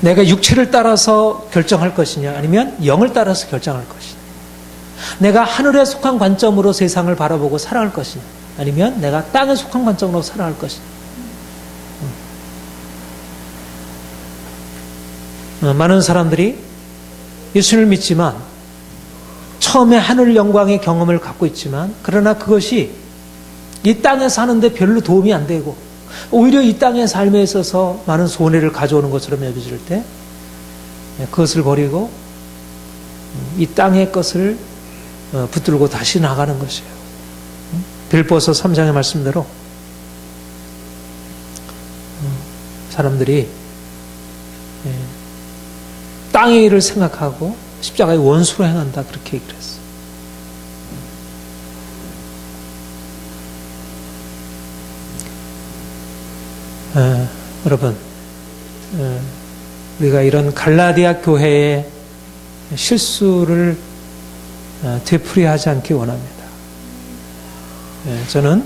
내가 육체를 따라서 결정할 것이냐, 아니면 영을 따라서 결정할 것이냐. 내가 하늘에 속한 관점으로 세상을 바라보고 살아갈 것이냐, 아니면 내가 땅에 속한 관점으로 살아갈 것이냐. 많은 사람들이 예수를 믿지만 처음에 하늘 영광의 경험을 갖고 있지만, 그러나 그것이 이 땅에 사는데 별로 도움이 안 되고 오히려 이 땅의 삶에 있어서 많은 손해를 가져오는 것처럼 여겨질 때 그것을 버리고 이 땅의 것을 붙들고 다시 나가는 것이에요. 빌보서 3장의 말씀대로 사람들이 땅의 일을 생각하고 십자가의 원수로 행한다, 그렇게 얘기를 했어요. 여러분, 우리가 이런 갈라디아 교회의 실수를 되풀이하지 않기 원합니다. 저는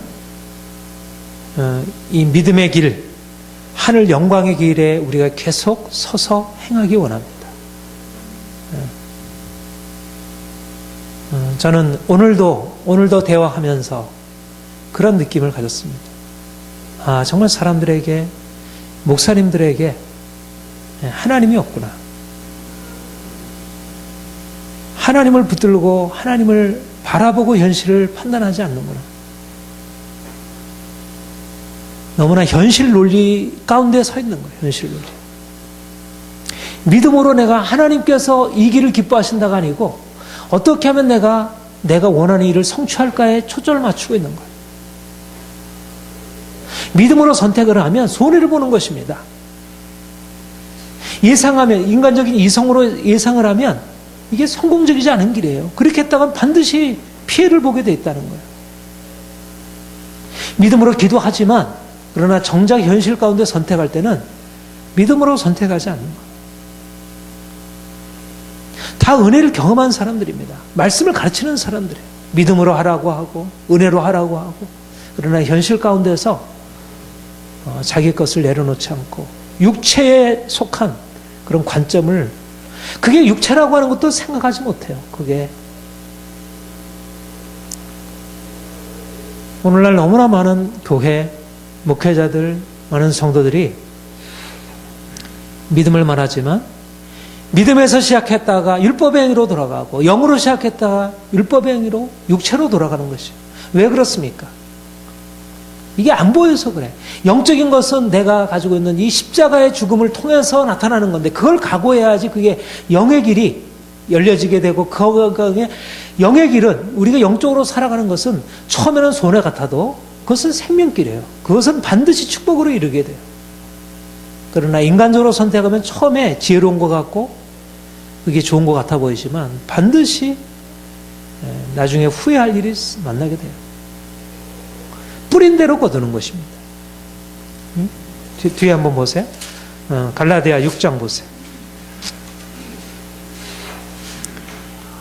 이 믿음의 길, 하늘 영광의 길에 우리가 계속 서서 행하기 원합니다. 저는 오늘도 대화하면서 그런 느낌을 가졌습니다. 정말 사람들에게, 목사님들에게 하나님이 없구나. 하나님을 붙들고 하나님을 바라보고 현실을 판단하지 않는구나. 너무나 현실 논리 가운데 서 있는 거예요. 현실 논리. 믿음으로 내가 하나님께서 이 길을 기뻐하신다가 아니고 어떻게 하면 내가 원하는 일을 성취할까에 초점을 맞추고 있는 거예요. 믿음으로 선택을 하면 손해를 보는 것입니다. 예상하면, 인간적인 이성으로 예상을 하면 이게 성공적이지 않은 길이에요. 그렇게 했다간 반드시 피해를 보게 돼 있다는 거예요. 믿음으로 기도하지만 그러나 정작 현실 가운데 선택할 때는 믿음으로 선택하지 않는 거예요. 다 은혜를 경험한 사람들입니다. 말씀을 가르치는 사람들이에요. 믿음으로 하라고 하고 은혜로 하라고 하고, 그러나 현실 가운데서 자기 것을 내려놓지 않고 육체에 속한 그런 관점을, 그게 육체라고 하는 것도 생각하지 못해요. 그게 오늘날 너무나 많은 교회 목회자들, 많은 성도들이 믿음을 말하지만 믿음에서 시작했다가 율법의 행위로 돌아가고, 영으로 시작했다가 율법의 행위로, 육체로 돌아가는 것이에요. 왜 그렇습니까? 이게 안 보여서 그래. 영적인 것은 내가 가지고 있는 이 십자가의 죽음을 통해서 나타나는 건데, 그걸 각오해야지 그게 영의 길이 열려지게 되고, 그 영의 길은, 우리가 영적으로 살아가는 것은 처음에는 손해 같아도 그것은 생명길이에요. 그것은 반드시 축복으로 이르게 돼요. 그러나 인간적으로 선택하면 처음에 지혜로운 것 같고 그게 좋은 것 같아 보이지만 반드시 나중에 후회할 일이 만나게 돼요. 뿌린 대로 거두는 것입니다. 뒤에 한번 보세요. 갈라디아 6장 보세요.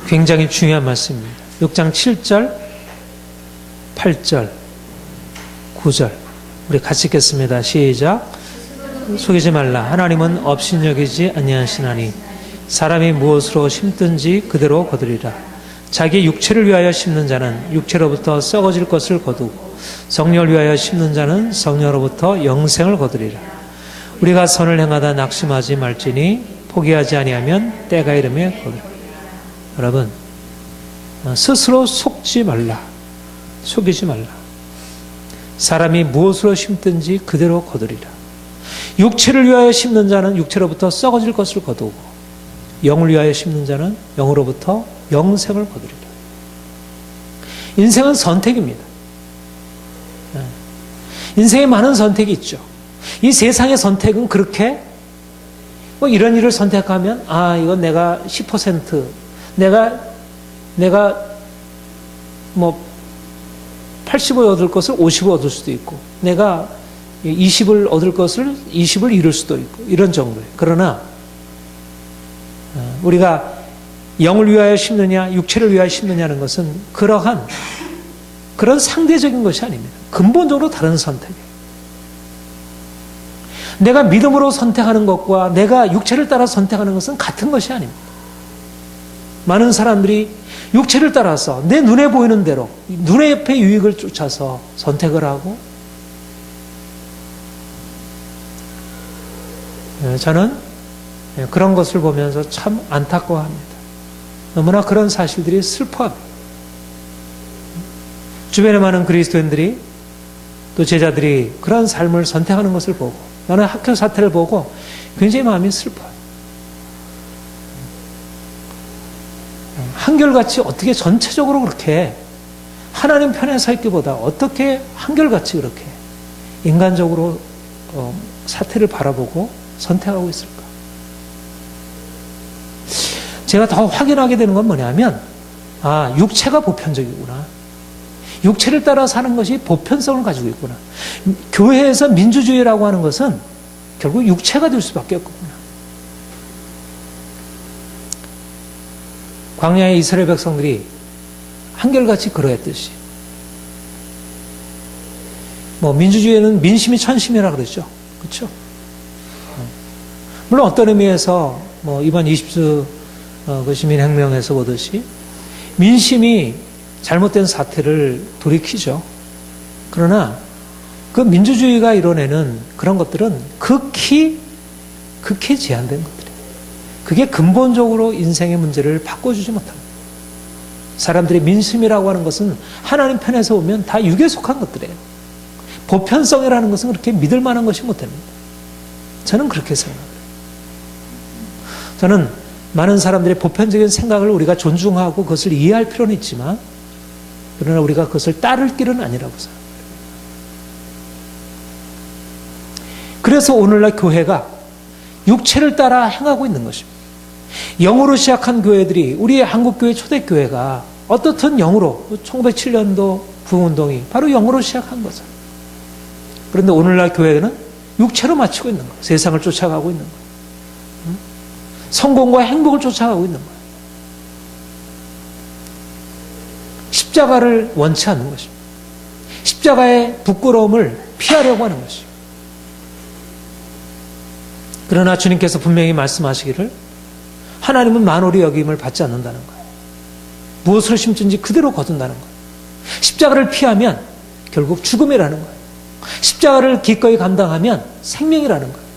굉장히 중요한 말씀입니다. 6장 7절, 8절, 9절. 우리 같이 읽겠습니다. 시작. 속이지 말라. 하나님은 업신여기지 아니하시나니 사람이 무엇으로 심든지 그대로 거두리라. 자기 육체를 위하여 심는 자는 육체로부터 썩어질 것을 거두고, 성령을 위하여 심는 자는 성령으로부터 영생을 거두리라. 우리가 선을 행하다 낙심하지 말지니 포기하지 아니하면 때가 이르매 거두리라. 여러분, 스스로 속지 말라. 속이지 말라. 사람이 무엇으로 심든지 그대로 거두리라. 육체를 위하여 심는 자는 육체로부터 썩어질 것을 거두고, 영을 위하여 심는 자는 영으로부터 영생을 거두리라. 인생은 선택입니다. 인생에 많은 선택이 있죠. 이 세상의 선택은 그렇게 이런 일을 선택하면 이건 내가 10%, 내가 80을 얻을 것을 50을 얻을 수도 있고, 내가 20을 얻을 것을 20을 잃을 수도 있고, 이런 정도예요. 그러나 우리가 영을 위하여 심느냐 육체를 위하여 심느냐는 것은 그러한 그런 상대적인 것이 아닙니다. 근본적으로 다른 선택이에요. 내가 믿음으로 선택하는 것과 내가 육체를 따라 선택하는 것은 같은 것이 아닙니다. 많은 사람들이 육체를 따라서 내 눈에 보이는 대로 눈의 옆에 유익을 쫓아서 선택을 하고, 저는 그런 것을 보면서 참 안타까워합니다. 너무나 그런 사실들이 슬퍼합니다. 주변에 많은 그리스도인들이 또 제자들이 그런 삶을 선택하는 것을 보고, 나는 학교 사태를 보고 굉장히 마음이 슬퍼요. 한결같이 어떻게 전체적으로 그렇게 하나님 편에 서 있기보다 어떻게 한결같이 그렇게 인간적으로 사태를 바라보고 선택하고 있을까? 제가 더 확인하게 되는 건 뭐냐면, 육체가 보편적이구나. 육체를 따라 사는 것이 보편성을 가지고 있구나. 교회에서 민주주의라고 하는 것은 결국 육체가 될 수밖에 없구나. 광야의 이스라엘 백성들이 한결같이 그러했듯이, 민주주의에는 민심이 천심이라고 그러죠. 그렇죠? 물론 어떤 의미에서 이번 20주 그 시민혁명에서 보듯이 민심이 잘못된 사태를 돌이키죠. 그러나 그 민주주의가 이뤄내는 그런 것들은 극히 제한된 것들이에요. 그게 근본적으로 인생의 문제를 바꿔주지 못합니다. 사람들의 민심이라고 하는 것은 하나님 편에서 보면 다 육에 속한 것들이에요. 보편성이라는 것은 그렇게 믿을 만한 것이 못 됩니다. 저는 그렇게 생각합니다. 저는 많은 사람들의 보편적인 생각을 우리가 존중하고 그것을 이해할 필요는 있지만, 그러나 우리가 그것을 따를 길은 아니라고 생각합니다. 그래서 오늘날 교회가 육체를 따라 행하고 있는 것입니다. 영으로 시작한 교회들이, 우리의 한국교회 초대교회가 어떻든 영으로, 1907년도 부흥운동이 바로 영으로 시작한 거죠. 그런데 오늘날 교회는 육체로 마치고 있는 거예요. 세상을 쫓아가고 있는 거예요. 성공과 행복을 쫓아가고 있는 거예요. 십자가를 원치 않는 것입니다. 십자가의 부끄러움을 피하려고 하는 것이죠. 그러나 주님께서 분명히 말씀하시기를 하나님은 만월의 여김을 받지 않는다는 거예요. 무엇을 심든지 그대로 거둔다는 거예요. 십자가를 피하면 결국 죽음이라는 거예요. 십자가를 기꺼이 감당하면 생명이라는 거예요.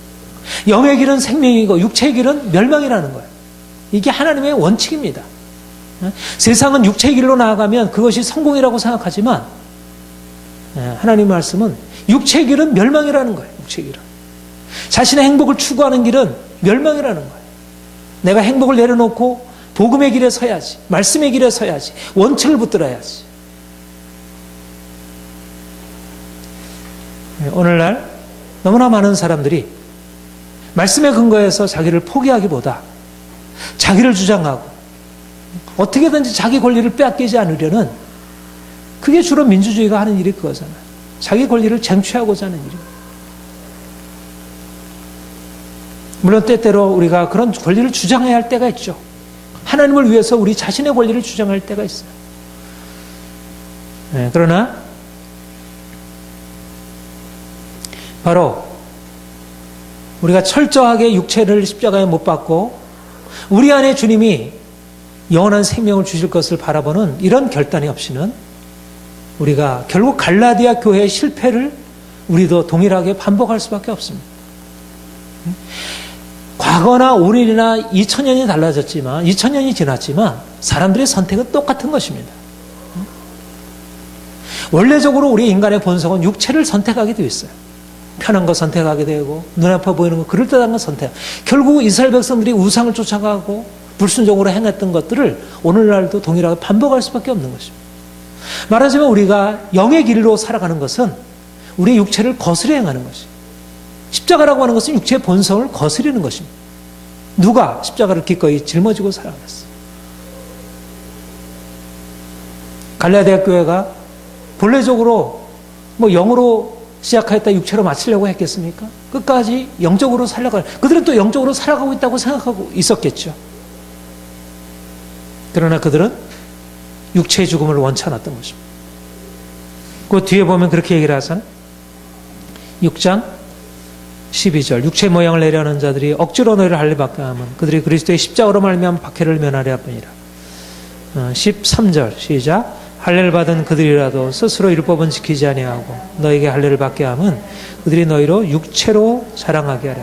영의 길은 생명이고 육체의 길은 멸망이라는 거예요. 이게 하나님의 원칙입니다. 세상은 육체의 길로 나아가면 그것이 성공이라고 생각하지만 하나님의 말씀은 육체의 길은 멸망이라는 거예요. 육체의 길은. 자신의 행복을 추구하는 길은 멸망이라는 거예요. 내가 행복을 내려놓고 복음의 길에 서야지, 말씀의 길에 서야지, 원칙을 붙들어야지. 오늘날 너무나 많은 사람들이 말씀에 근거해서 자기를 포기하기보다 자기를 주장하고 어떻게든지 자기 권리를 빼앗기지 않으려는, 그게 주로 민주주의가 하는 일이 그거잖아요. 자기 권리를 쟁취하고자 하는 일입니다. 물론 때때로 우리가 그런 권리를 주장해야 할 때가 있죠. 하나님을 위해서 우리 자신의 권리를 주장할 때가 있어요. 그러나 바로 우리가 철저하게 육체를 십자가에 못 박고 우리 안에 주님이 영원한 생명을 주실 것을 바라보는 이런 결단이 없이는 우리가 결국 갈라디아 교회의 실패를 우리도 동일하게 반복할 수밖에 없습니다. 과거나 오늘이나 2000년이 달라졌지만, 2000년이 지났지만 사람들의 선택은 똑같은 것입니다. 원래적으로 우리 인간의 본성은 육체를 선택하게 되어 있어요. 편한 거 선택하게 되고 눈앞에 보이는 거, 그럴듯한 거 선택. 결국 이스라엘 백성들이 우상을 쫓아가고 불순종으로 행했던 것들을 오늘날도 동일하게 반복할 수밖에 없는 것입니다. 말하자면 우리가 영의 길로 살아가는 것은 우리의 육체를 거스려 행하는 것입니다. 십자가라고 하는 것은 육체의 본성을 거스리는 것입니다. 누가 십자가를 기꺼이 짊어지고 살아갔어요? 갈라디아 교회가 본래적으로 영으로 시작하였다 육체로 마치려고 했겠습니까? 끝까지 영적으로 살아갈, 그들은 또 영적으로 살아가고 있다고 생각하고 있었겠죠. 그러나 그들은 육체의 죽음을 원치 않았던 것입니다. 그 뒤에 보면 그렇게 얘기를 하잖아요. 6장 12절, 육체의 모양을 내려하는 자들이 억지로 너희를 할례받게 하면 그들이 그리스도의 십자가로 말미암아 박해를 면하려 함이라. 13절 시작. 할례를 받은 그들이라도 스스로 율법은 지키지 아니하고 너에게 할례를 받게 하면 그들이 너희로 육체로 자랑하게 하라.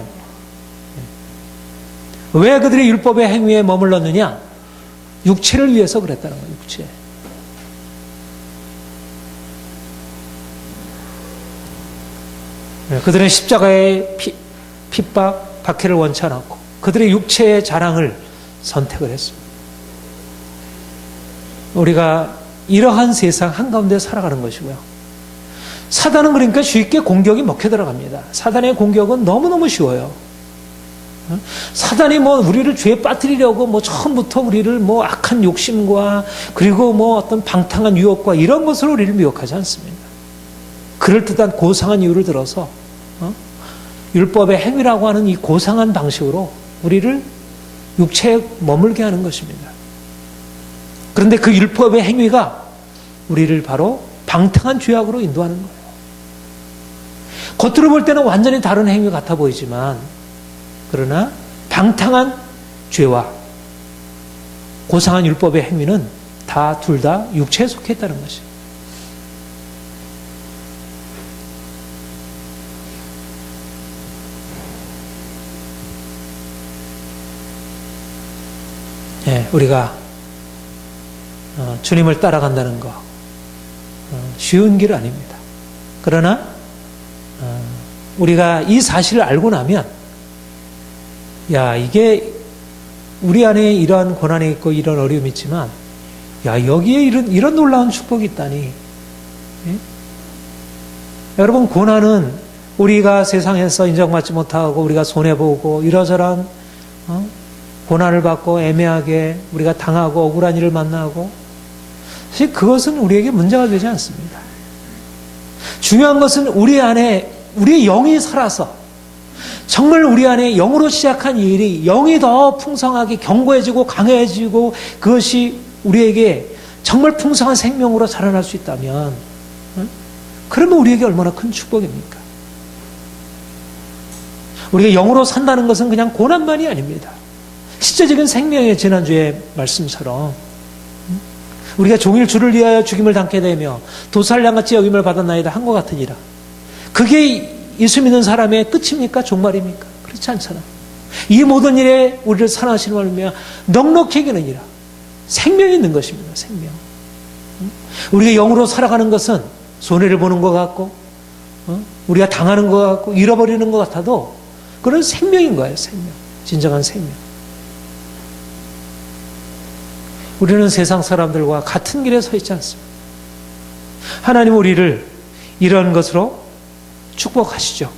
왜 그들이 율법의 행위에 머물렀느냐? 육체를 위해서 그랬다는 거예요. 육체. 그들은 십자가의 핍박, 박해를 원치 않았고 그들의 육체의 자랑을 선택을 했습니다. 우리가 이러한 세상 한가운데 살아가는 것이고요. 사단은 그러니까 쉽게 공격이 먹혀 들어갑니다. 사단의 공격은 너무너무 쉬워요. 사단이 우리를 죄에 빠뜨리려고 처음부터 우리를 악한 욕심과 그리고 어떤 방탕한 유혹과 이런 것으로 우리를 미혹하지 않습니다. 그럴듯한 고상한 이유를 들어서 율법의 행위라고 하는 이 고상한 방식으로 우리를 육체에 머물게 하는 것입니다. 그런데 그 율법의 행위가 우리를 바로 방탕한 죄악으로 인도하는 거예요. 겉으로 볼 때는 완전히 다른 행위 같아 보이지만, 그러나 방탕한 죄와 고상한 율법의 행위는 둘 다 육체에 속해 있다는 것이에요. 우리가 주님을 따라간다는 거 쉬운 길 아닙니다. 그러나 우리가 이 사실을 알고 나면 이게 우리 안에 이러한 고난이 있고 이런 어려움이 있지만 여기에 이런 놀라운 축복이 있다니. 여러분, 고난은 우리가 세상에서 인정받지 못하고 우리가 손해보고 이러저러한 고난을 받고 애매하게 우리가 당하고 억울한 일을 만나고, 사실 그것은 우리에게 문제가 되지 않습니다. 중요한 것은 우리 안에 우리의 영이 살아서 정말 우리 안에 영으로 시작한 일이 영이 더 풍성하게 견고해지고 강해지고 그것이 우리에게 정말 풍성한 생명으로 자라날 수 있다면, 그러면 우리에게 얼마나 큰 축복입니까? 우리가 영으로 산다는 것은 그냥 고난만이 아닙니다. 실제적인 생명의, 지난주의 말씀처럼 우리가 종일 주를 위하여 죽임을 당게 되며 도살량같이 여김을 받았나이다 한 것 같으니라. 그게 예수 믿는 사람의 끝입니까? 종말입니까? 그렇지 않잖아요. 이 모든 일에 우리를 사랑하시는 말이며 넉넉히 여기느니라. 생명이 있는 것입니다. 생명. 우리가 영으로 살아가는 것은 손해를 보는 것 같고 우리가 당하는 것 같고 잃어버리는 것 같아도 그런 생명인 거예요. 생명. 진정한 생명. 우리는 세상 사람들과 같은 길에 서 있지 않습니다. 하나님 우리를 이런 것으로 축복하시죠.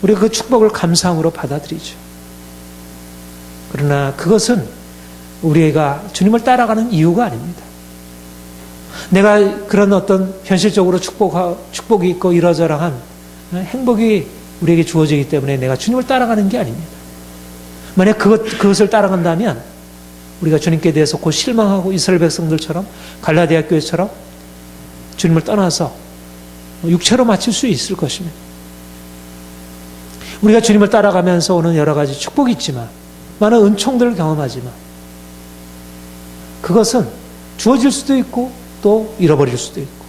우리가 그 축복을 감사함으로 받아들이죠. 그러나 그것은 우리가 주님을 따라가는 이유가 아닙니다. 내가 그런 어떤 현실적으로 축복이 있고 이러저러한 행복이 우리에게 주어지기 때문에 내가 주님을 따라가는 게 아닙니다. 만약 그것을 따라간다면 우리가 주님께 대해서 곧 실망하고 이스라엘 백성들처럼 갈라디아 교회처럼 주님을 떠나서 육체로 마칠 수 있을 것입니다. 우리가 주님을 따라가면서 오는 여러 가지 축복이 있지만, 많은 은총들을 경험하지만 그것은 주어질 수도 있고 또 잃어버릴 수도 있고,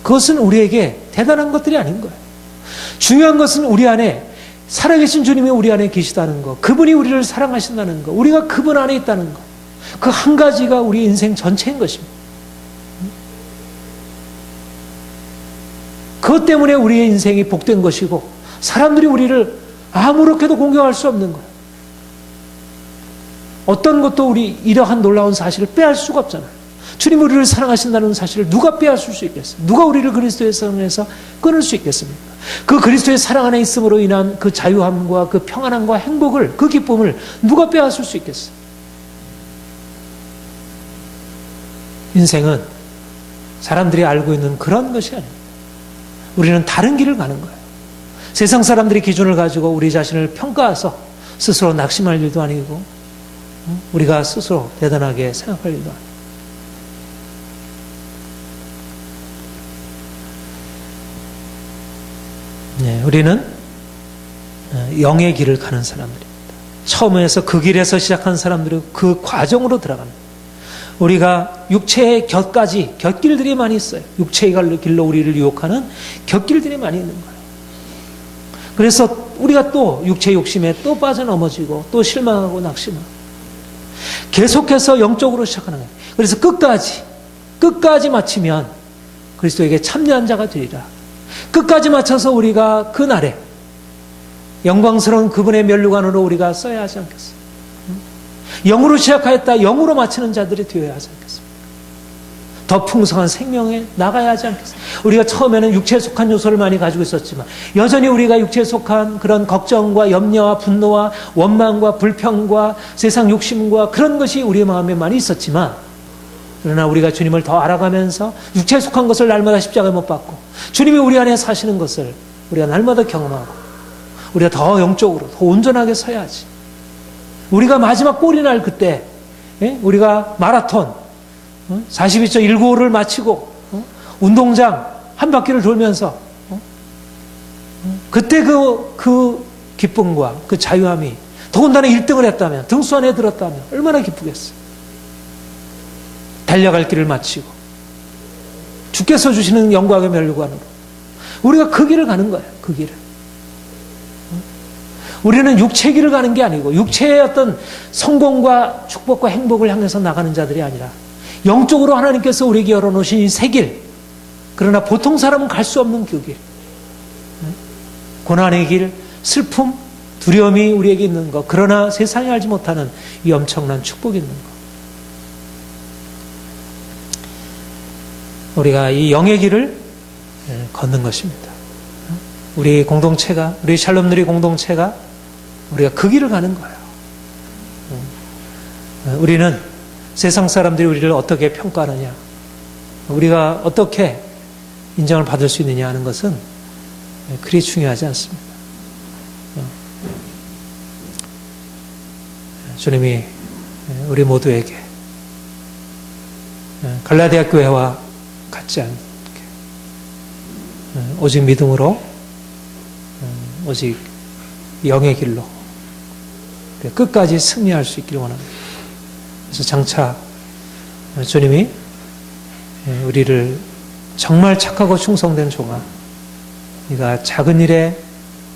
그것은 우리에게 대단한 것들이 아닌 거예요. 중요한 것은 우리 안에 살아계신 주님이 우리 안에 계시다는 것, 그분이 우리를 사랑하신다는 것, 우리가 그분 안에 있다는 것, 그 한 가지가 우리 인생 전체인 것입니다. 그것 때문에 우리의 인생이 복된 것이고 사람들이 우리를 아무렇게도 공경할 수 없는 거예요. 어떤 것도 우리 이러한 놀라운 사실을 빼앗을 수가 없잖아요. 주님이 우리를 사랑하신다는 사실을 누가 빼앗을 수 있겠어요? 누가 우리를 그리스도의 사랑에서 끊을 수 있겠습니까? 그 그리스도의 사랑 안에 있음으로 인한 그 자유함과 그 평안함과 행복을, 그 기쁨을 누가 빼앗을 수 있겠어요? 인생은 사람들이 알고 있는 그런 것이 아닙니다. 우리는 다른 길을 가는 거예요. 세상 사람들이 기준을 가지고 우리 자신을 평가해서 스스로 낙심할 일도 아니고 우리가 스스로 대단하게 생각할 일도 아니고. 우리는 영의 길을 가는 사람들입니다. 처음에서 그 길에서 시작한 사람들은 그 과정으로 들어갑니다. 우리가 육체의 곁길들이 많이 있어요. 육체의 길로 우리를 유혹하는 곁길들이 많이 있는 거예요. 그래서 우리가 또 육체의 욕심에 또 빠져 넘어지고 또 실망하고 낙심하고 계속해서 영적으로 시작하는 거예요. 그래서 끝까지 마치면 그리스도에게 참여한 자가 되리라. 끝까지 맞춰서 우리가 그 날에 영광스러운 그분의 면류관으로 우리가 써야 하지 않겠습니까? 영으로 시작하였다 영으로 마치는 자들이 되어야 하지 않겠습니까? 더 풍성한 생명에 나가야 하지 않겠습니까? 우리가 처음에는 육체에 속한 요소를 많이 가지고 있었지만 여전히 우리가 육체에 속한 그런 걱정과 염려와 분노와 원망과 불평과 세상 욕심과 그런 것이 우리의 마음에 많이 있었지만, 그러나 우리가 주님을 더 알아가면서 육체에 속한 것을 날마다 십자가에 못 박고 주님이 우리 안에 사시는 것을 우리가 날마다 경험하고 우리가 더 영적으로 더 온전하게 서야지. 우리가 마지막 골이 날 그때 우리가 마라톤 42.195를 마치고 운동장 한 바퀴를 돌면서 그때 그 기쁨과 그 자유함이, 더군다나 1등을 했다면, 등수 안에 들었다면 얼마나 기쁘겠어요. 달려갈 길을 마치고 주께서 주시는 영광의 면류관으로 우리가 그 길을 가는 거예요. 그 길을. 우리는 육체의 길을 가는 게 아니고 육체의 어떤 성공과 축복과 행복을 향해서 나가는 자들이 아니라 영적으로 하나님께서 우리에게 열어놓으신 이 새 길, 그러나 보통 사람은 갈 수 없는 그 길, 고난의 길, 슬픔, 두려움이 우리에게 있는 것, 그러나 세상이 알지 못하는 이 엄청난 축복이 있는 것. 우리가 이 영의 길을 걷는 것입니다. 우리 공동체가, 우리 샬롬누리 공동체가 우리가 그 길을 가는 거예요. 우리는 세상 사람들이 우리를 어떻게 평가하느냐, 우리가 어떻게 인정을 받을 수 있느냐 하는 것은 그리 중요하지 않습니다. 주님이 우리 모두에게 갈라디아 교회와 같지 않게 오직 믿음으로, 오직 영의 길로 끝까지 승리할 수 있기를 원합니다. 그래서 장차 주님이 우리를 정말 착하고 충성된 종아, 네가 작은 일에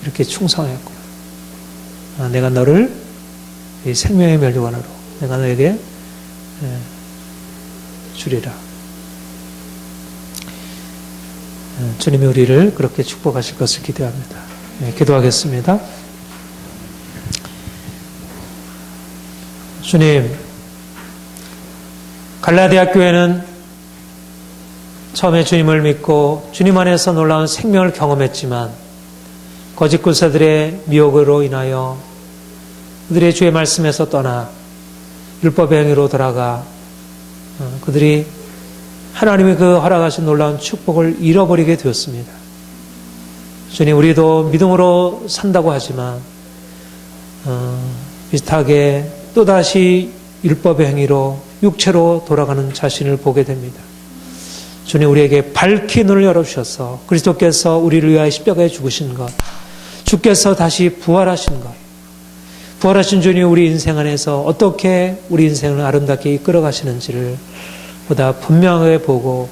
이렇게 충성했구나. 내가 너를 이 생명의 멸류관으로 내가 너에게 주리라. 주님이 우리를 그렇게 축복하실 것을 기대합니다. 기도하겠습니다. 주님, 갈라디아 교회는 처음에 주님을 믿고 주님 안에서 놀라운 생명을 경험했지만 거짓 군사들의 미혹으로 인하여 그들의 주의 말씀에서 떠나 율법의 행위로 돌아가 그들이 하나님의 그 허락하신 놀라운 축복을 잃어버리게 되었습니다. 주님, 우리도 믿음으로 산다고 하지만 비슷하게 또다시 율법의 행위로 육체로 돌아가는 자신을 보게 됩니다. 주님, 우리에게 밝히 눈을 열어주셔서 그리스도께서 우리를 위하여 십자가에 죽으신 것, 주께서 다시 부활하신 것, 부활하신 주님 우리 인생 안에서 어떻게 우리 인생을 아름답게 이끌어 가시는지를 보다 분명하게 보고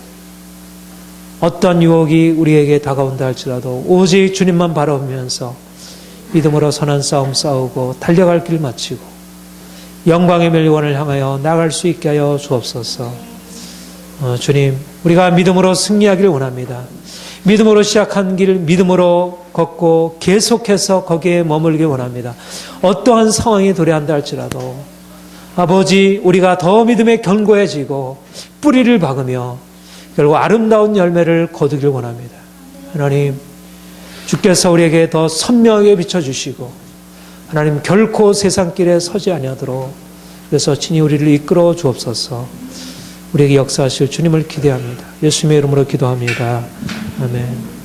어떤 유혹이 우리에게 다가온다 할지라도 오직 주님만 바라보면서 믿음으로 선한 싸움 싸우고 달려갈 길 마치고 영광의 멸류관을 향하여 나갈 수 있게 하여 주옵소서. 주님, 우리가 믿음으로 승리하기를 원합니다. 믿음으로 시작한 길 믿음으로 걷고 계속해서 거기에 머물길 원합니다. 어떠한 상황이 도래한다 할지라도 아버지, 우리가 더 믿음에 견고해지고 뿌리를 박으며 결국 아름다운 열매를 거두길 원합니다. 하나님, 주께서 우리에게 더 선명하게 비춰주시고 하나님 결코 세상길에 서지 아니하도록 그래서 친히 우리를 이끌어 주옵소서. 우리에게 역사하실 주님을 기대합니다. 예수님의 이름으로 기도합니다. 아멘.